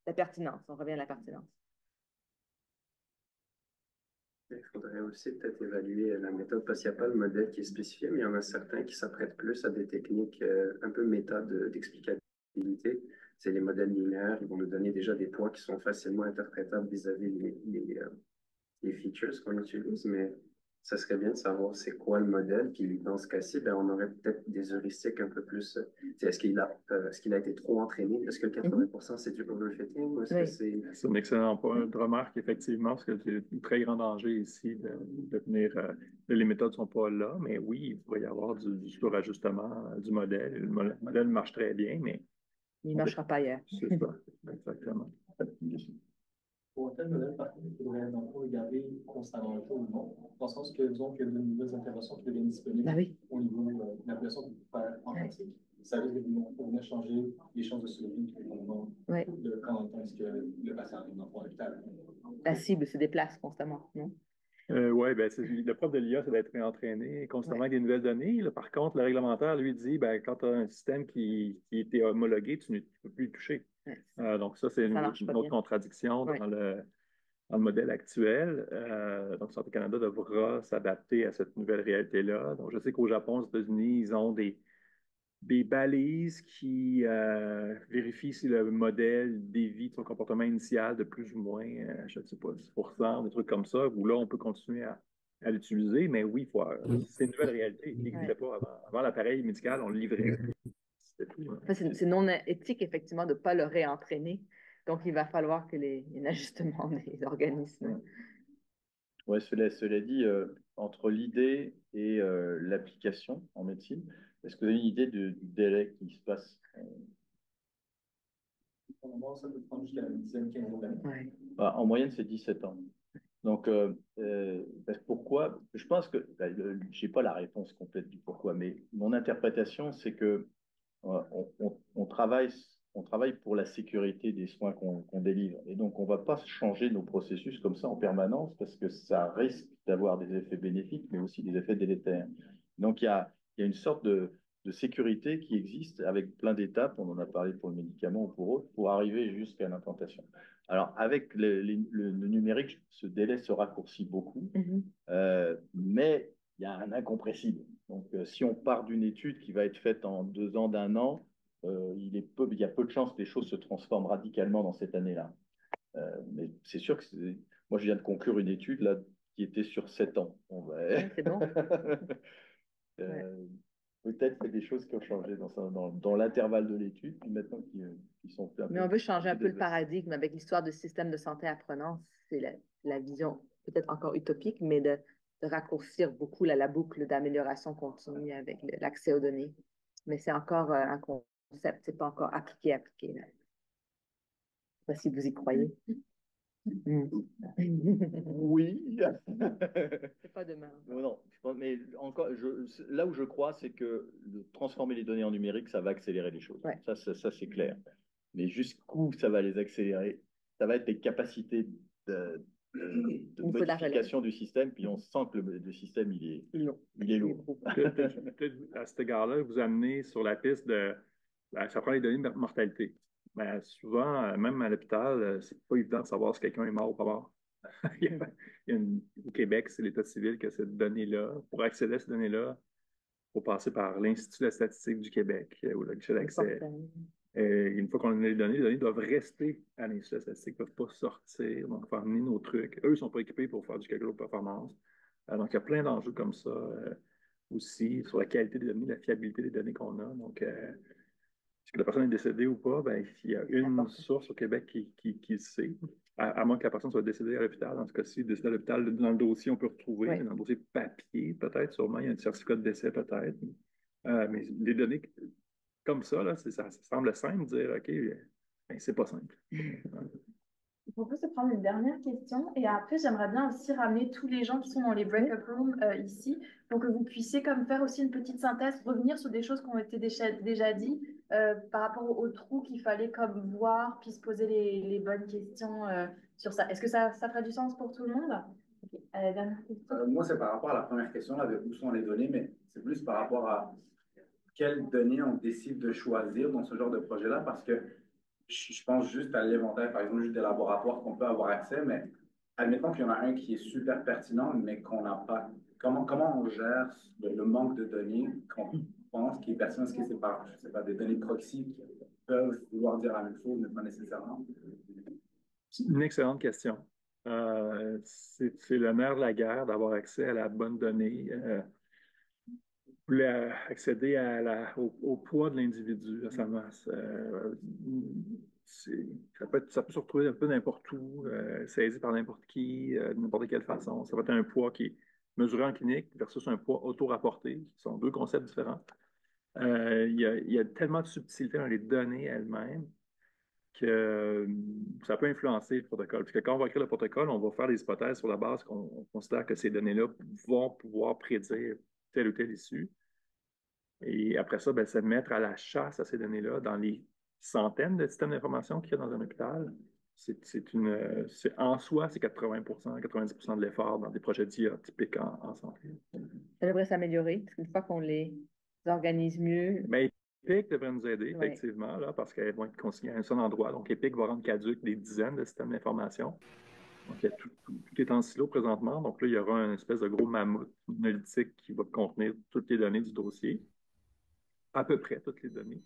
la pertinence. On revient à la pertinence. Il faudrait aussi peut-être évaluer la méthode parce qu'il n'y a pas de modèle qui est spécifié, mais il y en a certains qui s'apprêtent plus à des techniques un peu méta d'explicabilité. C'est les modèles linéaires, ils vont nous donner déjà des poids qui sont facilement interprétables vis-à-vis les features qu'on utilise, mais ça serait bien de savoir c'est quoi le modèle. Puis dans ce cas-ci, ben, on aurait peut-être des heuristiques un peu plus. Est-ce qu'il a été trop entraîné? Est-ce que 80% c'est du overfitting ou est-ce que c'est. C'est un excellent point de remarque, effectivement, parce que c'est un très grand danger ici de venir. Les méthodes ne sont pas là, mais oui, il va y avoir du surajustement du modèle. Le modèle marche très bien, mais. Il ne marchera pas ailleurs. C'est ça, exactement. Pour un tel modèle, par contre, il faudrait regarder constamment le jour ou non, dans le sens que, disons, qu'il y a de nouvelles interventions qui deviennent disponibles au niveau de l'application de faire en pratique. Ça risque de venir changer les chances de survie de quand est-ce que le patient arrive dans l'hôpital. La cible se déplace constamment, non? Oui, ben, le propre de l'IA, c'est d'être réentraîné constamment avec des nouvelles données. Là, par contre, le réglementaire, lui, dit ben, quand tu as un système qui était homologué, tu ne peux plus y toucher. Donc, ça, c'est une autre contradiction dans le modèle actuel. Donc, Santé Canada devra s'adapter à cette nouvelle réalité-là. Donc, je sais qu'au Japon, aux États-Unis, ils ont des balises qui vérifient si le modèle dévie de son comportement initial de plus ou moins, je ne sais pas, 10%, des trucs comme ça, où là, on peut continuer à l'utiliser, mais oui, c'est une nouvelle réalité. Il n'existait pas avant. Avant l'appareil médical, on le livrait. C'est non éthique, effectivement, de ne pas le réentraîner. Donc, il va falloir qu'il y ait un ajustement des organismes. Oui, cela dit, entre l'idée et l'application en médecine, est-ce que vous avez une idée du délai qui se passe? Ça peut prendre jusqu'à une dizaine, 15 d'années. En moyenne, c'est 17 ans. Donc, pourquoi? Je pense que je n'ai pas la réponse complète du pourquoi, mais mon interprétation, c'est que on travaille on travaille pour la sécurité des soins qu'on délivre. Et donc, on ne va pas changer nos processus comme ça en permanence parce que ça risque d'avoir des effets bénéfiques, mais aussi des effets délétères. Donc, il y a une sorte de sécurité qui existe avec plein d'étapes, on en a parlé pour le médicament ou pour autre, pour arriver jusqu'à l'implantation. Alors, avec le numérique, ce délai se raccourcit beaucoup, mais il y a un incompressible. Donc, si on part d'une étude qui va être faite en 2 ans, d'1 an, il y a peu de chances que les choses se transforment radicalement dans cette année-là. Mais c'est sûr que moi, je viens de conclure une étude là, qui était sur 7 ans. Bon, c'est bon. Peut-être qu'il y a des choses qui ont changé dans l'intervalle de l'étude, puis maintenant qui sont un peu. Mais on veut changer un peu le paradigme avec l'histoire du système de santé apprenant. C'est la vision peut-être encore utopique, mais de raccourcir beaucoup la boucle d'amélioration continue avec l'accès aux données. Mais c'est encore un concept, c'est pas encore appliqué. Là. Je ne sais pas si vous y croyez. Oui. C'est pas demain. Non, mais encore, là où je crois, c'est que transformer les données en numérique, ça va accélérer les choses. Ouais. Ça c'est clair. Mais jusqu'où ça va les accélérer, ça va être les capacités de modification du système, puis on sent que le système, il est lourd. À cet égard-là, vous amenez sur la piste de... ça prend les données de mortalité. Mais souvent, même à l'hôpital, c'est pas évident de savoir si quelqu'un est mort ou pas mort. Au Québec, c'est l'État civil qui a cette donnée-là. Pour accéder à cette donnée-là, il faut passer par l'Institut de la statistique du Québec, où là, j'ai l'accès. Une fois qu'on a les données doivent rester à l'Institut de la statistique, ne peuvent pas sortir, donc faire amener nos trucs. Eux, ils ne sont pas équipés pour faire du calcul de performance. Donc, il y a plein d'enjeux comme ça aussi sur la qualité des données, la fiabilité des données qu'on a. Donc, est-ce que la personne est décédée ou pas? Ben, il y a une source au Québec qui le sait, à moins que la personne soit décédée à l'hôpital. Dans ce cas-ci, décédée à l'hôpital, dans le dossier, on peut retrouver, dans le dossier papier, peut-être, sûrement, il y a un certificat de décès, peut-être. Mais les données comme ça, là, ça semble simple de dire, OK, ben, c'est pas simple. Je vous propose de prendre une dernière question et après, j'aimerais bien aussi ramener tous les gens qui sont dans les break-up rooms ici pour que vous puissiez comme faire aussi une petite synthèse, revenir sur des choses qui ont été déjà dites par rapport aux trous qu'il fallait comme voir puis se poser les bonnes questions sur ça. Est-ce que ça ferait du sens pour tout le monde? Dernière question. Moi, c'est par rapport à la première question, là, de où sont les données, mais c'est plus par rapport à quelles données on décide de choisir dans ce genre de projet-là, parce que je pense juste à l'éventail, par exemple, juste des laboratoires qu'on peut avoir accès, mais admettons qu'il y en a un qui est super pertinent, mais qu'on n'a pas. Comment on gère le manque de données qu'on pense qui est pertinent? Est-ce que c'est par, je sais pas, des données proxy qui peuvent vouloir dire la même chose, mais pas nécessairement? C'est une excellente question. C'est le nerf de la guerre d'avoir accès à la bonne donnée. Accéder au poids de l'individu, à sa masse. Ça peut se retrouver un peu n'importe où, saisi par n'importe qui, de n'importe quelle façon. Ça va être un poids qui est mesuré en clinique versus un poids auto-rapporté, qui sont deux concepts différents. Il y a tellement de subtilité dans les données elles-mêmes que ça peut influencer le protocole. Parce que quand on va écrire le protocole, on va faire des hypothèses sur la base qu'on considère que ces données-là vont pouvoir prédire telle ou telle issue. Et après ça, ben, c'est de mettre à la chasse à ces données-là dans les centaines de systèmes d'information qu'il y a dans un hôpital. En soi, c'est 80%, 90% de l'effort dans des projets d'IA typiques en santé. Ça devrait s'améliorer, parce qu'une fois qu'on les organise mieux. Mais EPIC devrait nous aider, effectivement, là, parce qu'elles vont être consignées à un seul endroit. Donc, EPIC va rendre caduque des dizaines de systèmes d'information. Donc, tout est en silo présentement. Donc, là, il y aura une espèce de gros mammouth monolithique qui va contenir toutes les données du dossier. À peu près toutes les données.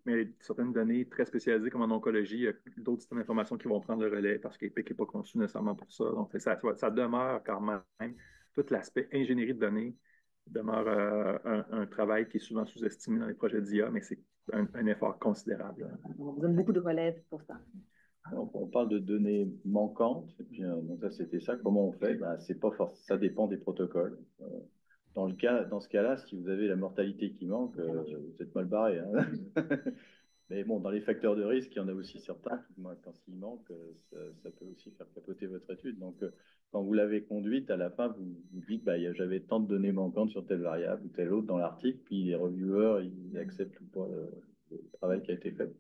Mais certaines données très spécialisées, comme en oncologie, il y a d'autres systèmes d'information qui vont prendre le relais parce qu'EPIC n'est pas conçu nécessairement pour ça. Donc, ça demeure quand même, tout l'aspect ingénierie de données demeure un travail qui est souvent sous-estimé dans les projets d'IA, mais c'est un effort considérable. On vous donne beaucoup de relève pour ça. On parle de données manquantes. Et puis, donc ça, c'était ça. Comment on fait? Ben, c'est pas ça dépend des protocoles. Dans ce cas-là, si vous avez la mortalité qui manque, vous êtes mal barré. Hein. Mais bon, dans les facteurs de risque, il y en a aussi certains. Quand s'il manque, ça peut aussi faire capoter votre étude. Donc, quand vous l'avez conduite, à la fin, vous dites bah, j'avais tant de données manquantes sur telle variable ou telle autre dans l'article, puis les reviewers, ils acceptent ou pas le travail qui a été fait.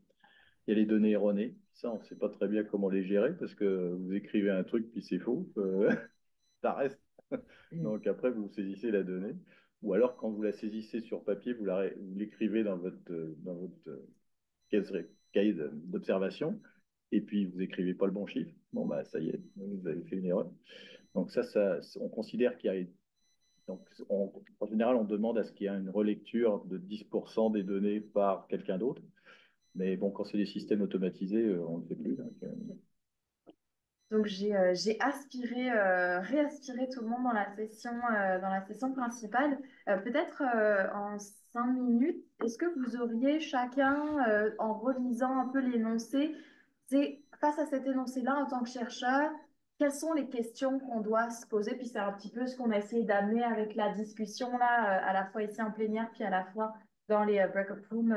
Il y a les données erronées. Ça, on ne sait pas très bien comment les gérer parce que vous écrivez un truc puis c'est faux. Ça reste. Donc après, vous saisissez la donnée. Ou alors, quand vous la saisissez sur papier, vous l'écrivez dans votre cahier d'observation. Et puis, vous n'écrivez pas le bon chiffre. Bon, bah, ça y est, vous avez fait une erreur. Donc ça on considère qu'il y a... Donc, en général, on demande à ce qu'il y ait une relecture de 10% des données par quelqu'un d'autre. Mais bon, quand c'est des systèmes automatisés, on ne le fait plus. Donc j'ai aspiré, réaspiré tout le monde dans la session principale. Peut-être en 5 minutes, est-ce que vous auriez chacun, en relisant un peu l'énoncé, c'est face à cet énoncé-là en tant que chercheur, quelles sont les questions qu'on doit se poser? Puis c'est un petit peu ce qu'on a essayé d'amener avec la discussion là, à la fois ici en plénière, puis à la fois dans les breakout rooms,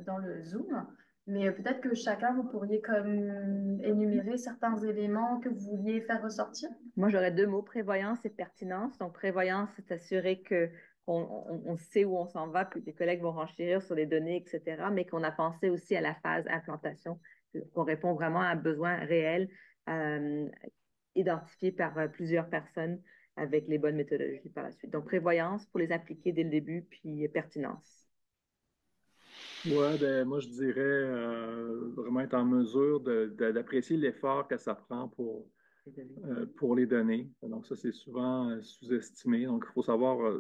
dans le Zoom. Mais peut-être que chacun, vous pourriez comme énumérer certains éléments que vous vouliez faire ressortir. Moi, j'aurais 2 mots, prévoyance et pertinence. Donc, prévoyance, c'est assurer qu'on sait où on s'en va, puis les collègues vont renchérir sur les données, etc., mais qu'on a pensé aussi à la phase implantation, qu'on répond vraiment à un besoin réel identifié par plusieurs personnes avec les bonnes méthodologies par la suite. Donc, prévoyance pour les appliquer dès le début, puis pertinence. Ouais, ben, moi, je dirais vraiment être en mesure d'apprécier l'effort que ça prend pour les données. Donc, ça, c'est souvent sous-estimé. Donc, il faut savoir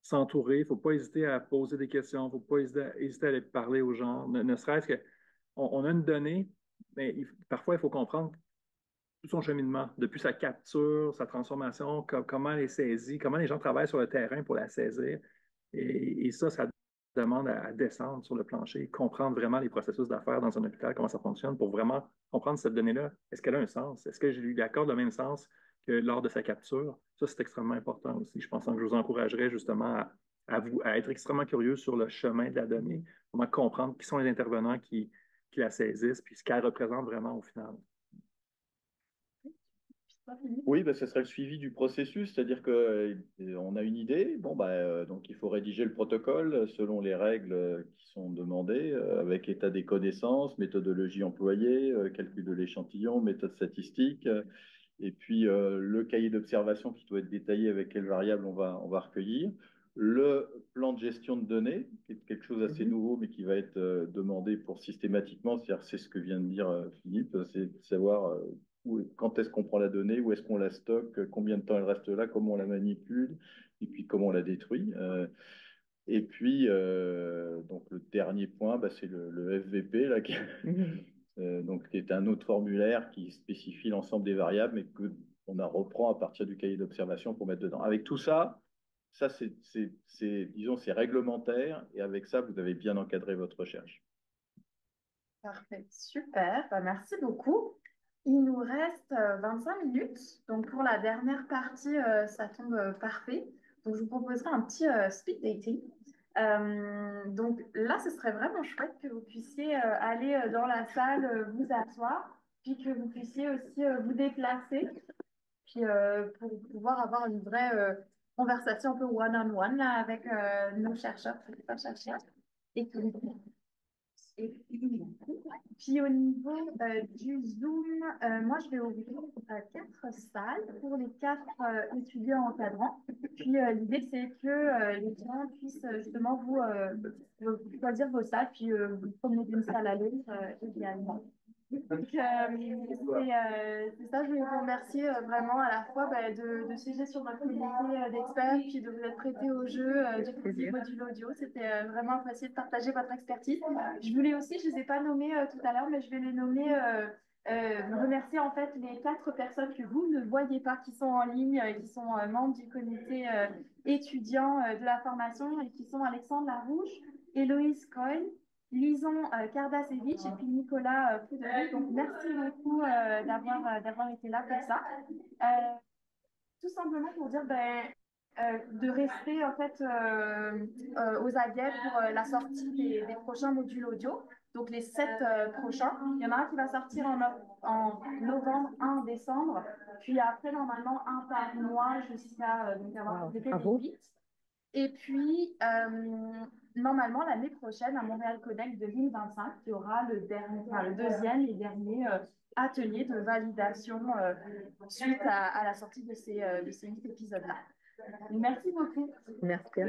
s'entourer. Il ne faut pas hésiter à poser des questions. Il ne faut pas hésiter à aller parler aux gens. Ne serait-ce qu'on a une donnée, mais parfois, il faut comprendre tout son cheminement, depuis sa capture, sa transformation, comment elle est saisie, comment les gens travaillent sur le terrain pour la saisir. Et ça demande à descendre sur le plancher, comprendre vraiment les processus d'affaires dans un hôpital, comment ça fonctionne, pour vraiment comprendre cette donnée-là. Est-ce qu'elle a un sens? Est-ce que je lui accorde le même sens que lors de sa capture? Ça, c'est extrêmement important aussi. Je pense que je vous encouragerais justement à être extrêmement curieux sur le chemin de la donnée, comment comprendre qui sont les intervenants qui la saisissent, puis ce qu'elle représente vraiment au final. Oui, bah, ce serait le suivi du processus, c'est-à-dire qu'on a une idée, bon, donc il faut rédiger le protocole selon les règles qui sont demandées, avec état des connaissances, méthodologie employée, calcul de l'échantillon, méthode statistique, et puis le cahier d'observation qui doit être détaillé avec quelles variables on va recueillir, le plan de gestion de données, qui est quelque chose d'assez nouveau, mais qui va être demandé pour systématiquement, c'est-à-dire c'est ce que vient de dire Philippe, c'est de savoir quand est-ce qu'on prend la donnée, où est-ce qu'on la stocke, combien de temps elle reste là, comment on la manipule, et puis comment on la détruit. Et puis, donc le dernier point, c'est le FVP, là, donc, qui est un autre formulaire qui spécifie l'ensemble des variables, mais qu'on reprend à partir du cahier d'observation pour mettre dedans. Avec tout ça, disons, c'est réglementaire, et avec ça, vous avez bien encadré votre recherche. Parfait, super, merci beaucoup. Il nous reste 25 minutes, donc pour la dernière partie, ça tombe parfait. Donc je vous proposerai un petit speed dating. Donc là, ce serait vraiment chouette que vous puissiez aller dans la salle, vous asseoir, puis que vous puissiez aussi vous déplacer, puis pour pouvoir avoir une vraie conversation un peu one-on-one là, avec nos chercheurs, futurs chercheurs. Et puis au niveau du Zoom, moi je vais ouvrir 4 salles pour les 4 étudiants encadrants. Puis l'idée c'est que les gens puissent justement vous choisir vos salles, puis vous promener d'une salle à l'autre idéalement. Donc, c'est ça, je voulais vous remercier vraiment à la fois de siéger sur notre comité d'experts, puis de vous être prêté au jeu du module audio. C'était vraiment apprécié de partager votre expertise. Je voulais aussi, je ne les ai pas nommés tout à l'heure, mais je vais les nommer, remercier en fait les 4 personnes que vous ne voyez pas, qui sont en ligne, qui sont membres du comité étudiant de la formation et qui sont Alexandre Larouche, Héloïse Coyle, Lison Kardasevich et puis Nicolas Poudry. Donc, merci beaucoup d'avoir été là pour ça. Tout simplement pour dire de rester en fait aux aguets pour la sortie des prochains modules audio. Donc, les 7 prochains. Il y en a un qui va sortir en novembre, un en décembre. Puis après, normalement, un par mois jusqu'à avoir complété les 8. Et puis, normalement, l'année prochaine, à Montréal Connect 2025, il y aura le deuxième et dernier atelier de validation suite à la sortie de ces 8 épisodes-là. Merci beaucoup. Merci.